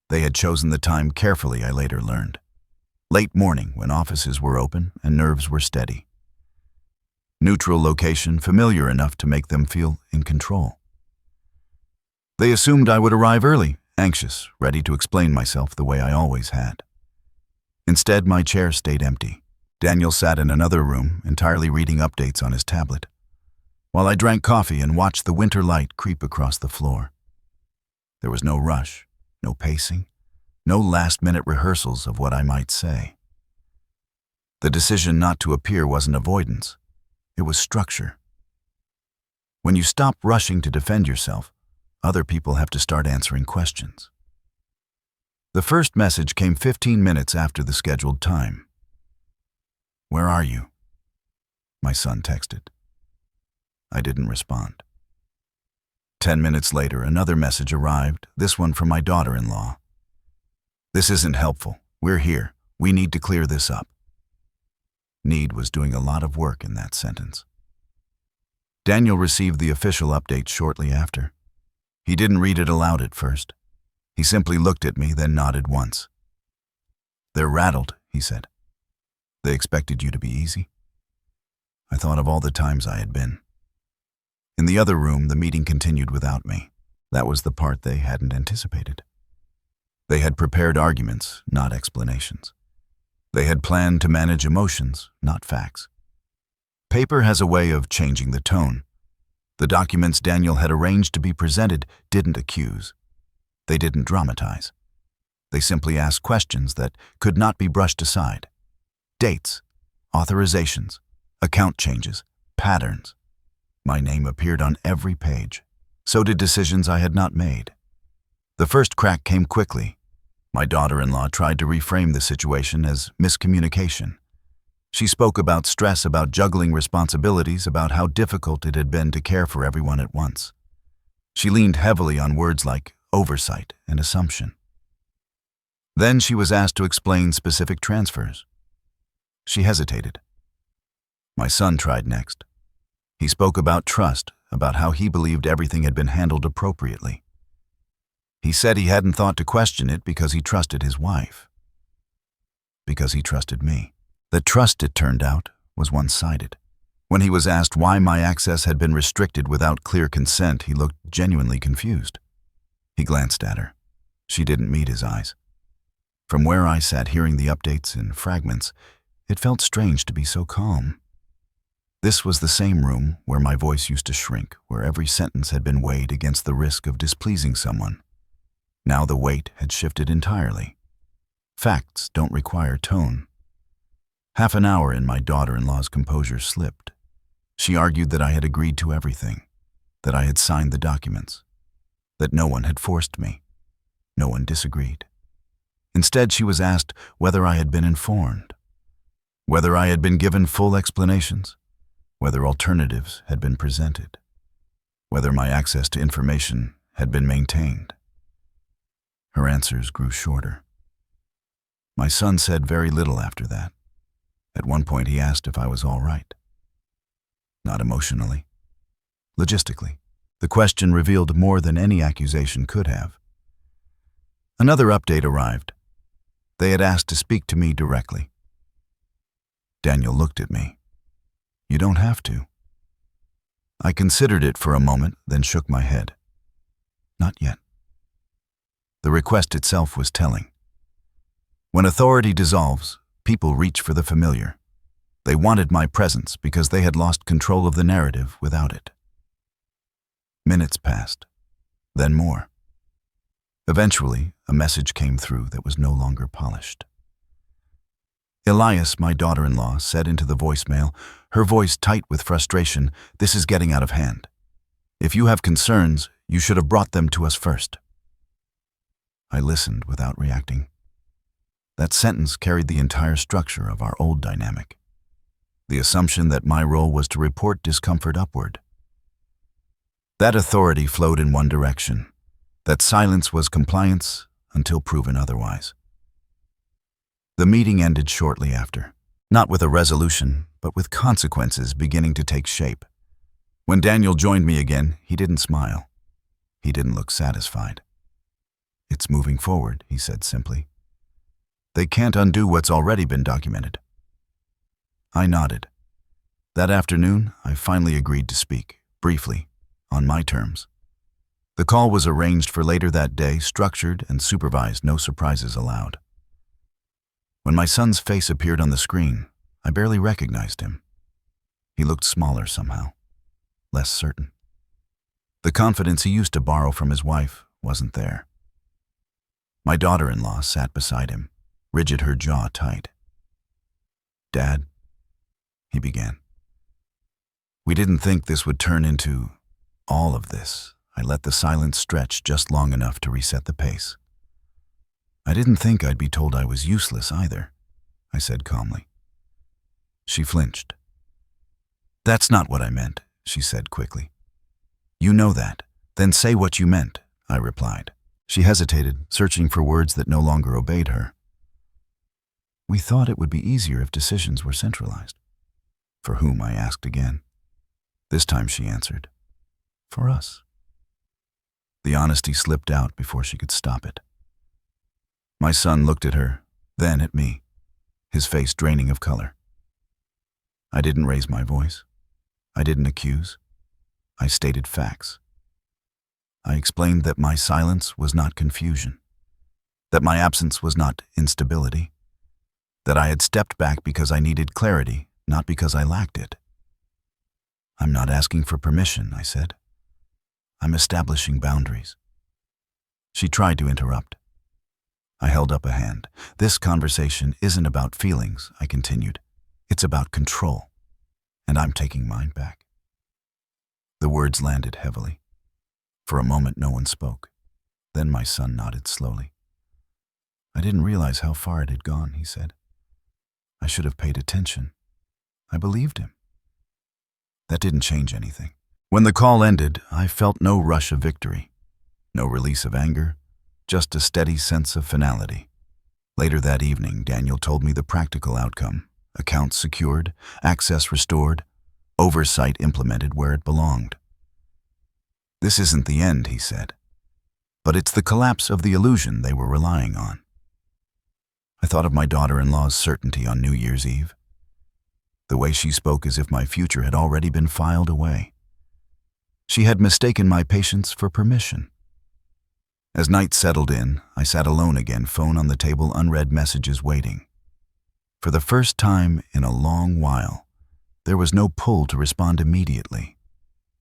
They had chosen the time carefully, I later learned. Late morning, when offices were open and nerves were steady. Neutral location, familiar enough to make them feel in control. They assumed I would arrive early, anxious, ready to explain myself the way I always had. Instead, my chair stayed empty. Daniel sat in another room, entirely reading updates on his tablet, while I drank coffee and watched the winter light creep across the floor. There was no rush, no pacing, no last-minute rehearsals of what I might say. The decision not to appear wasn't avoidance. It was structure. When you stop rushing to defend yourself, other people have to start answering questions. The first message came 15 minutes after the scheduled time. "Where are you?" My son texted. I didn't respond. 10 minutes later, another message arrived, this one from my daughter-in-law. "This isn't helpful. We're here. We need to clear this up." Need was doing a lot of work in that sentence. Daniel received the official update shortly after. He didn't read it aloud at first. He simply looked at me, then nodded once. "They're rattled," he said. "They expected you to be easy." I thought of all the times I had been. In the other room, the meeting continued without me. That was the part they hadn't anticipated. They had prepared arguments, not explanations. They had planned to manage emotions, not facts. Paper has a way of changing the tone. The documents Daniel had arranged to be presented didn't accuse. They didn't dramatize. They simply asked questions that could not be brushed aside. Dates, authorizations, account changes, patterns. My name appeared on every page. So did decisions I had not made. The first crack came quickly. My daughter-in-law tried to reframe the situation as miscommunication. She spoke about stress, about juggling responsibilities, about how difficult it had been to care for everyone at once. She leaned heavily on words like oversight and assumption. Then she was asked to explain specific transfers. She hesitated. My son tried next. He spoke about trust, about how he believed everything had been handled appropriately. He said he hadn't thought to question it because he trusted his wife. Because he trusted me. The trust, it turned out, was one-sided. When he was asked why my access had been restricted without clear consent, he looked genuinely confused. He glanced at her. She didn't meet his eyes. From where I sat hearing the updates in fragments, it felt strange to be so calm. This was the same room where my voice used to shrink, where every sentence had been weighed against the risk of displeasing someone. Now the weight had shifted entirely. Facts don't require tone. Half an hour in, my daughter-in-law's composure slipped. She argued that I had agreed to everything, that I had signed the documents, that no one had forced me. No one disagreed. Instead, she was asked whether I had been informed, whether I had been given full explanations, whether alternatives had been presented, whether my access to information had been maintained. Her answers grew shorter. My son said very little after that. At one point, he asked if I was all right. Not emotionally. Logistically. The question revealed more than any accusation could have. Another update arrived. They had asked to speak to me directly. Daniel looked at me. You don't have to. I considered it for a moment, then shook my head. Not yet. The request itself was telling. When authority dissolves, people reach for the familiar. They wanted my presence because they had lost control of the narrative without it. Minutes passed, then more. Eventually, a message came through that was no longer polished. Elias, my daughter-in-law, said into the voicemail, her voice tight with frustration, "This is getting out of hand. If you have concerns, you should have brought them to us first." I listened without reacting. That sentence carried the entire structure of our old dynamic. The assumption that my role was to report discomfort upward. That authority flowed in one direction. That silence was compliance until proven otherwise. The meeting ended shortly after, not with a resolution, but with consequences beginning to take shape. When Daniel joined me again, he didn't smile. He didn't look satisfied. "It's moving forward," he said simply. "They can't undo what's already been documented." I nodded. That afternoon, I finally agreed to speak, briefly, on my terms. The call was arranged for later that day, structured and supervised, no surprises allowed. When my son's face appeared on the screen, I barely recognized him. He looked smaller somehow, less certain. The confidence he used to borrow from his wife wasn't there. My daughter-in-law sat beside him, rigid, her jaw tight. "Dad," he began. "We didn't think this would turn into all of this." I let the silence stretch just long enough to reset the pace. "I didn't think I'd be told I was useless either," I said calmly. She flinched. "That's not what I meant," she said quickly. "You know that. Then say what you meant," I replied. She hesitated, searching for words that no longer obeyed her. "We thought it would be easier if decisions were centralized." "For whom?" I asked again. This time she answered, "For us." The honesty slipped out before she could stop it. My son looked at her, then at me, his face draining of color. I didn't raise my voice. I didn't accuse. I stated facts. I explained that my silence was not confusion. that my absence was not instability, that I had stepped back because I needed clarity, not because I lacked it. "I'm not asking for permission," I said. "I'm establishing boundaries." She tried to interrupt. I held up a hand. "This conversation isn't about feelings," I continued. "It's about control, and I'm taking mine back." The words landed heavily. For a moment, no one spoke. Then my son nodded slowly. "I didn't realize how far it had gone," he said. "I should have paid attention. I believed him." That didn't change anything. When the call ended, I felt no rush of victory, no release of anger, just a steady sense of finality. Later that evening, Daniel told me the practical outcome: accounts secured, access restored, oversight implemented where it belonged. "This isn't the end," he said, "but it's the collapse of the illusion they were relying on." I thought of my daughter-in-law's certainty on New Year's Eve, the way she spoke as if my future had already been filed away. She had mistaken my patience for permission. As night settled in, I sat alone again, phone on the table, unread messages waiting. For the first time in a long while, there was no pull to respond immediately,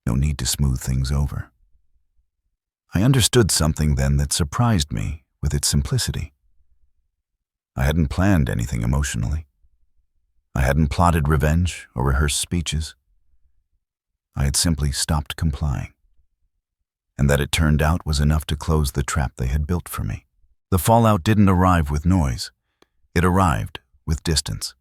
no need to smooth things over. I understood something then that surprised me with its simplicity. I hadn't planned anything emotionally. I hadn't plotted revenge or rehearsed speeches. I had simply stopped complying. And that it turned out was enough to close the trap they had built for me. The fallout didn't arrive with noise. It arrived with distance.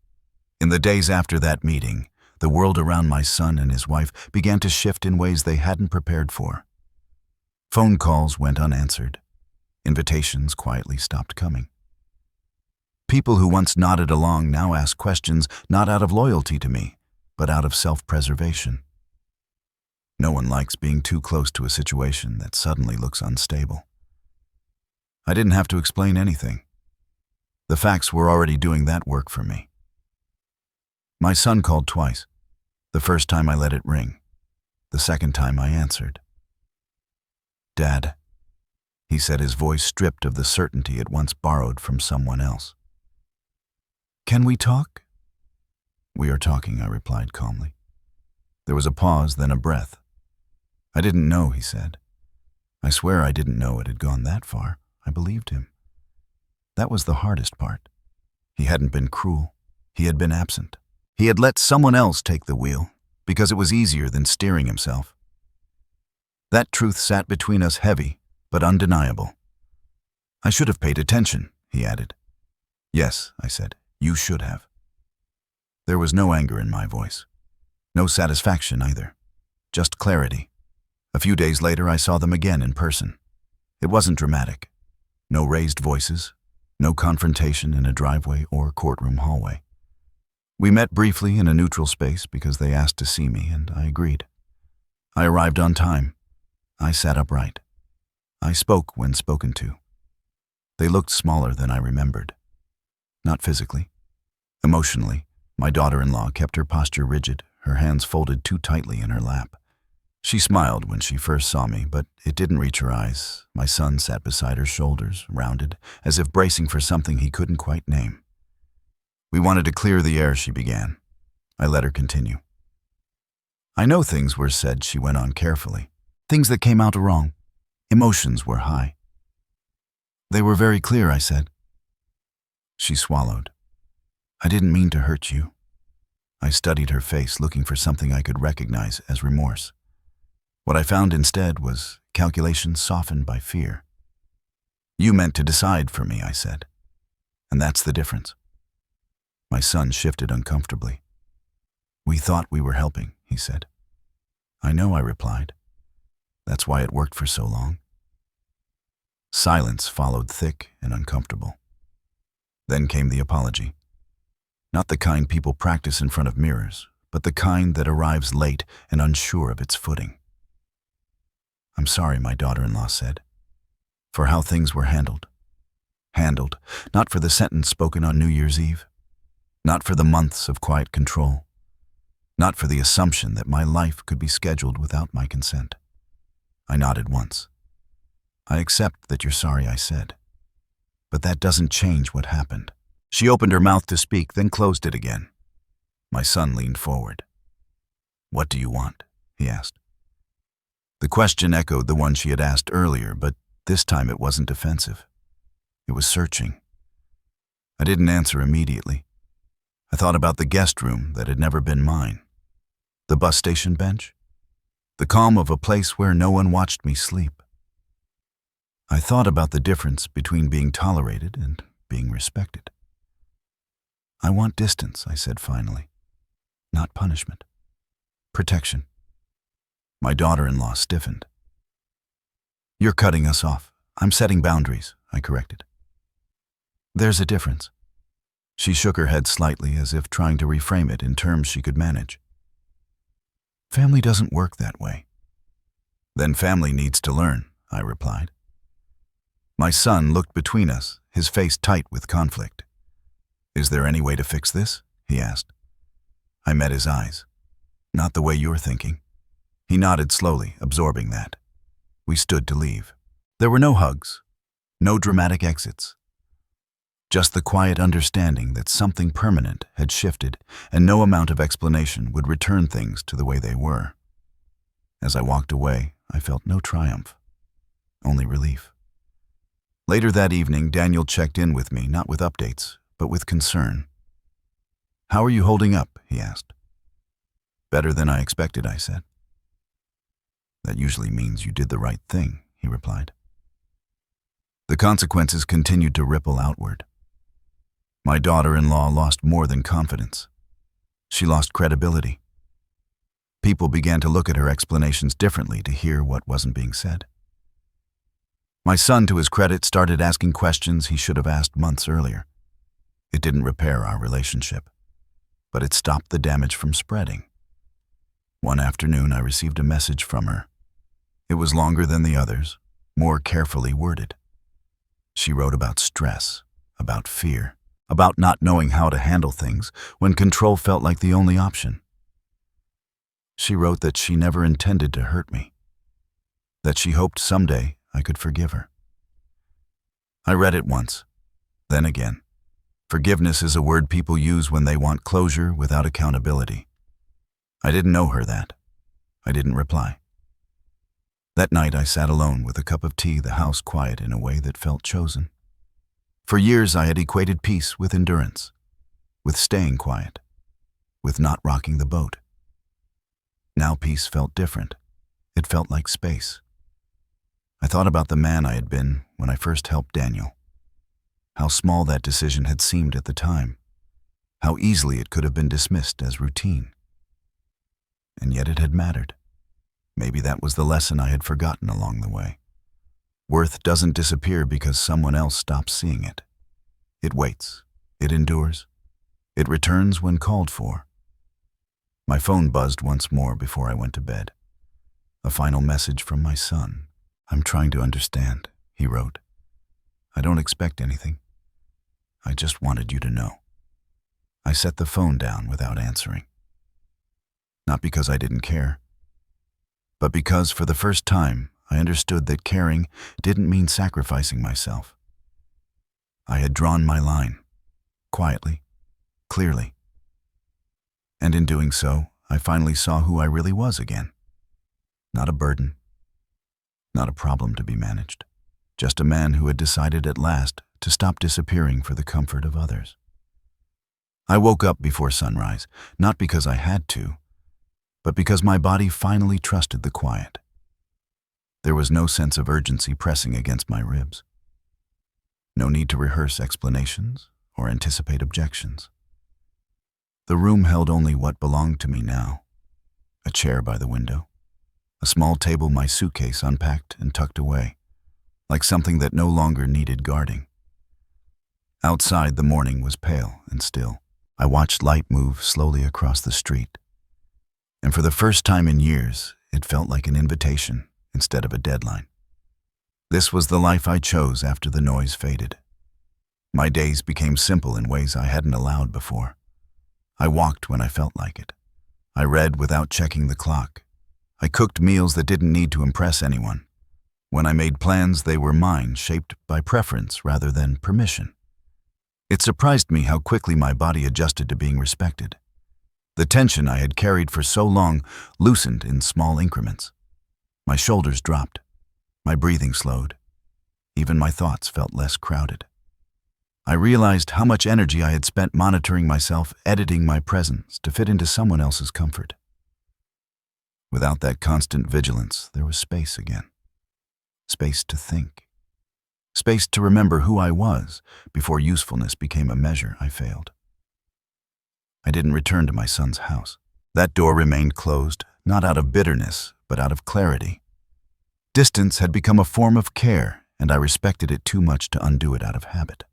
In the days after that meeting, the world around my son and his wife began to shift in ways they hadn't prepared for. Phone calls went unanswered. Invitations quietly stopped coming. People who once nodded along now asked questions, not out of loyalty to me, but out of self-preservation. No one likes being too close to a situation that suddenly looks unstable. I didn't have to explain anything. The facts were already doing that work for me. My son called twice. The first time I let it ring. The second time I answered. "Dad," he said, his voice stripped of the certainty it once borrowed from someone else. "Can we talk?" "We are talking," I replied calmly. There was a pause, then a breath. "I didn't know," he said. I swear I didn't know it had gone that far. I believed him. That was the hardest part. He hadn't been cruel. He had been absent. He had let someone else take the wheel, because it was easier than steering himself. That truth sat between us, heavy, but undeniable. "I should have paid attention," he added. "Yes," I said, "you should have." There was no anger in my voice. No satisfaction either. Just clarity. A few days later, I saw them again in person. It wasn't dramatic. No raised voices. No confrontation in a driveway or courtroom hallway. We met briefly in a neutral space because they asked to see me, and I agreed. I arrived on time. I sat upright. I spoke when spoken to. They looked smaller than I remembered. Not physically. Emotionally, my daughter-in-law kept her posture rigid, her hands folded too tightly in her lap. She smiled when she first saw me, but it didn't reach her eyes. My son sat beside her shoulders, rounded, as if bracing for something he couldn't quite name. "We wanted to clear the air," she began. I let her continue. "I know things were said," she went on carefully. "Things that came out wrong. Emotions were high." "They were very clear," I said. She swallowed. "I didn't mean to hurt you." I studied her face, looking for something I could recognize as remorse. What I found instead was calculation softened by fear. "You meant to decide for me," I said. "And that's the difference." My son shifted uncomfortably. "We thought we were helping," he said. "I know," I replied. "That's why it worked for so long." Silence followed, thick and uncomfortable. Then came the apology. Not the kind people practice in front of mirrors, but the kind that arrives late and unsure of its footing. "I'm sorry," my daughter-in-law said, "for how things were handled. Handled, not for the sentence spoken on New Year's Eve, not for the months of quiet control, not for the assumption that my life could be scheduled without my consent." I nodded once. "I accept that you're sorry," I said. but that doesn't change what happened. She opened her mouth to speak, then closed it again. My son leaned forward. "What do you want?" he asked. The question echoed the one she had asked earlier, but this time it wasn't defensive. It was searching. I didn't answer immediately. I thought about the guest room that had never been mine, the bus station bench, the calm of a place where no one watched me sleep. I thought about the difference between being tolerated and being respected. "I want distance," I said finally. "Not punishment. Protection." My daughter-in-law stiffened. "You're cutting us off. I'm setting boundaries," I corrected. "There's a difference." She shook her head slightly as if trying to reframe it in terms she could manage. "Family doesn't work that way." "Then family needs to learn," I replied. My son looked between us, his face tight with conflict. "Is there any way to fix this?" he asked. I met his eyes. "Not the way you're thinking." He nodded slowly, absorbing that. We stood to leave. There were no hugs, no dramatic exits. Just the quiet understanding that something permanent had shifted and no amount of explanation would return things to the way they were. As I walked away, I felt no triumph, only relief. Later that evening, Daniel checked in with me, not with updates, but with concern. "How are you holding up?" he asked. "Better than I expected," I said. "That usually means you did the right thing," he replied. The consequences continued to ripple outward. My daughter-in-law lost more than confidence. She lost credibility. People began to look at her explanations differently to hear what wasn't being said. My son, to his credit, started asking questions he should have asked months earlier. It didn't repair our relationship, but it stopped the damage from spreading. One afternoon, I received a message from her. It was longer than the others, more carefully worded. She wrote about stress, about fear, about not knowing how to handle things when control felt like the only option. She wrote that she never intended to hurt me, that she hoped someday I could forgive her. I read it once, then again. Forgiveness is a word people use when they want closure without accountability. I didn't know her that. I didn't reply. That night I sat alone with a cup of tea, the house quiet in a way that felt chosen. For years I had equated peace with endurance, with staying quiet, with not rocking the boat. Now peace felt different. It felt like space. I thought about the man I had been when I first helped Daniel. How small that decision had seemed at the time. How easily it could have been dismissed as routine. And yet it had mattered. Maybe that was the lesson I had forgotten along the way. Worth doesn't disappear because someone else stops seeing it. It waits. It endures. It returns when called for. My phone buzzed once more before I went to bed. A final message from my son. "I'm trying to understand," he wrote. "I don't expect anything. I just wanted you to know." I set the phone down without answering. Not because I didn't care, but because for the first time I understood that caring didn't mean sacrificing myself. I had drawn my line, quietly, clearly. And in doing so, I finally saw who I really was again. Not a burden, not a problem to be managed, just a man who had decided at last to stop disappearing for the comfort of others. I woke up before sunrise, not because I had to, but because my body finally trusted the quiet. There was no sense of urgency pressing against my ribs. No need to rehearse explanations or anticipate objections. The room held only what belonged to me now. A chair by the window, a small table, my suitcase unpacked and tucked away, like something that no longer needed guarding. Outside, the morning was pale and still. I watched light move slowly across the street. And for the first time in years, it felt like an invitation instead of a deadline. This was the life I chose after the noise faded. My days became simple in ways I hadn't allowed before. I walked when I felt like it. I read without checking the clock. I cooked meals that didn't need to impress anyone. When I made plans, they were mine, shaped by preference rather than permission. It surprised me how quickly my body adjusted to being respected. The tension I had carried for so long loosened in small increments. My shoulders dropped. My breathing slowed. Even my thoughts felt less crowded. I realized how much energy I had spent monitoring myself, editing my presence to fit into someone else's comfort. Without that constant vigilance, there was space again. Space to think. Space to remember who I was before usefulness became a measure I failed. I didn't return to my son's house. That door remained closed, not out of bitterness, but out of clarity. Distance had become a form of care, and I respected it too much to undo it out of habit.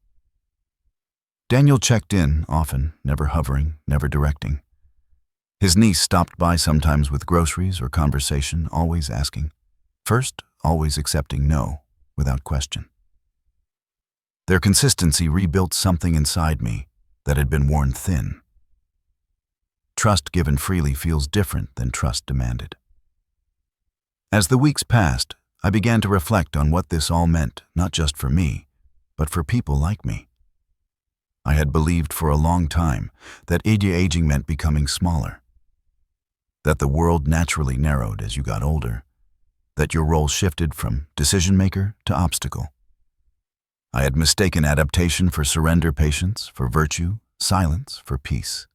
Daniel checked in often, never hovering, never directing. His niece stopped by sometimes with groceries or conversation, always asking. First, always accepting no, without question. Their consistency rebuilt something inside me that had been worn thin. Trust given freely feels different than trust demanded. As the weeks passed, I began to reflect on what this all meant, not just for me, but for people like me. I had believed for a long time that aging meant becoming smaller, that the world naturally narrowed as you got older, that your role shifted from decision maker to obstacle. I had mistaken adaptation for surrender, patience for virtue, silence for peace.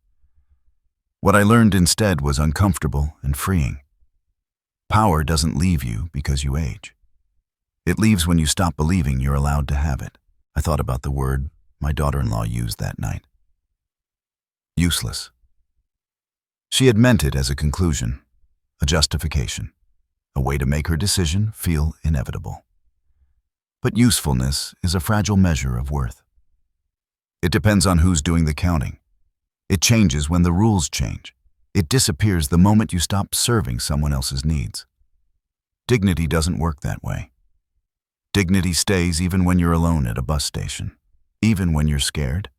What I learned instead was uncomfortable and freeing. Power doesn't leave you because you age. It leaves when you stop believing you're allowed to have it. I thought about the word my daughter-in-law used that night. Useless. She had meant it as a conclusion, a justification, a way to make her decision feel inevitable. But usefulness is a fragile measure of worth. It depends on who's doing the counting. It changes when the rules change. It disappears the moment you stop serving someone else's needs. Dignity doesn't work that way. Dignity stays even when you're alone at a bus station, even when you're scared,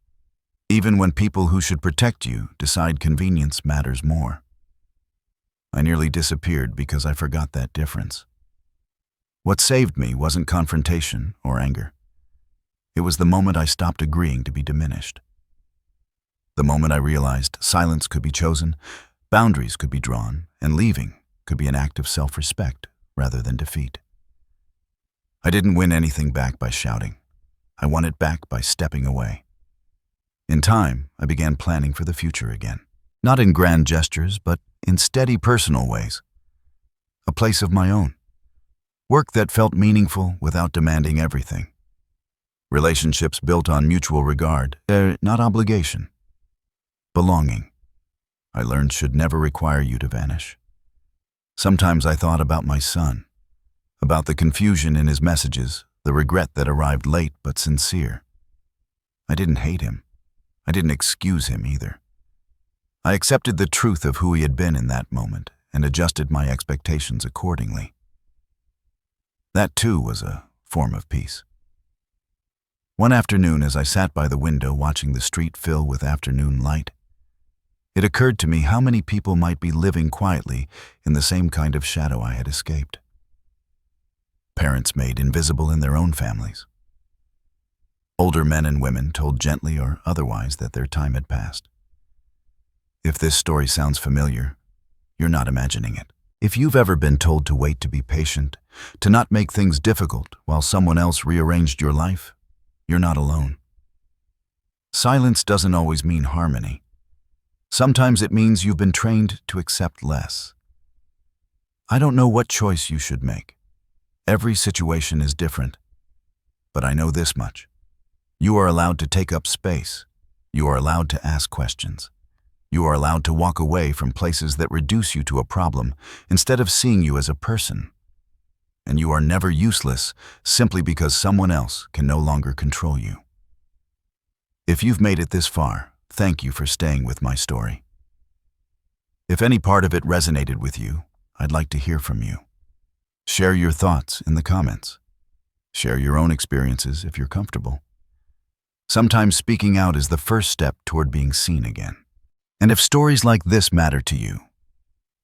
even when people who should protect you decide convenience matters more. I nearly disappeared because I forgot that difference. What saved me wasn't confrontation or anger. It was the moment I stopped agreeing to be diminished. The moment I realized silence could be chosen, boundaries could be drawn, and leaving could be an act of self-respect rather than defeat. I didn't win anything back by shouting. I won it back by stepping away. In time, I began planning for the future again. Not in grand gestures, but in steady personal ways. A place of my own. Work that felt meaningful without demanding everything. Relationships built on mutual regard, not obligation. Belonging, I learned, should never require you to vanish. Sometimes I thought about my son, about the confusion in his messages, the regret that arrived late but sincere. I didn't hate him. I didn't excuse him either. I accepted the truth of who he had been in that moment and adjusted my expectations accordingly. That too was a form of peace. One afternoon, as I sat by the window watching the street fill with afternoon light, it occurred to me how many people might be living quietly in the same kind of shadow I had escaped. Parents made invisible in their own families. Older men and women told gently or otherwise that their time had passed. If this story sounds familiar, you're not imagining it. If you've ever been told to wait, to be patient, to not make things difficult while someone else rearranged your life, you're not alone. Silence doesn't always mean harmony. Sometimes it means you've been trained to accept less. I don't know what choice you should make. Every situation is different. But I know this much. You are allowed to take up space. You are allowed to ask questions. You are allowed to walk away from places that reduce you to a problem instead of seeing you as a person. And you are never useless simply because someone else can no longer control you. If you've made it this far, thank you for staying with my story. If any part of it resonated with you, I'd like to hear from you. Share your thoughts in the comments. Share your own experiences if you're comfortable. Sometimes speaking out is the first step toward being seen again. And if stories like this matter to you,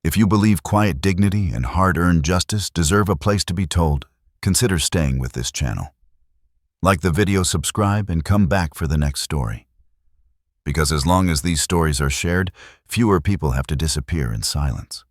if you believe quiet dignity and hard-earned justice deserve a place to be told, consider staying with this channel. Like the video, subscribe, and come back for the next story. Because as long as these stories are shared, fewer people have to disappear in silence.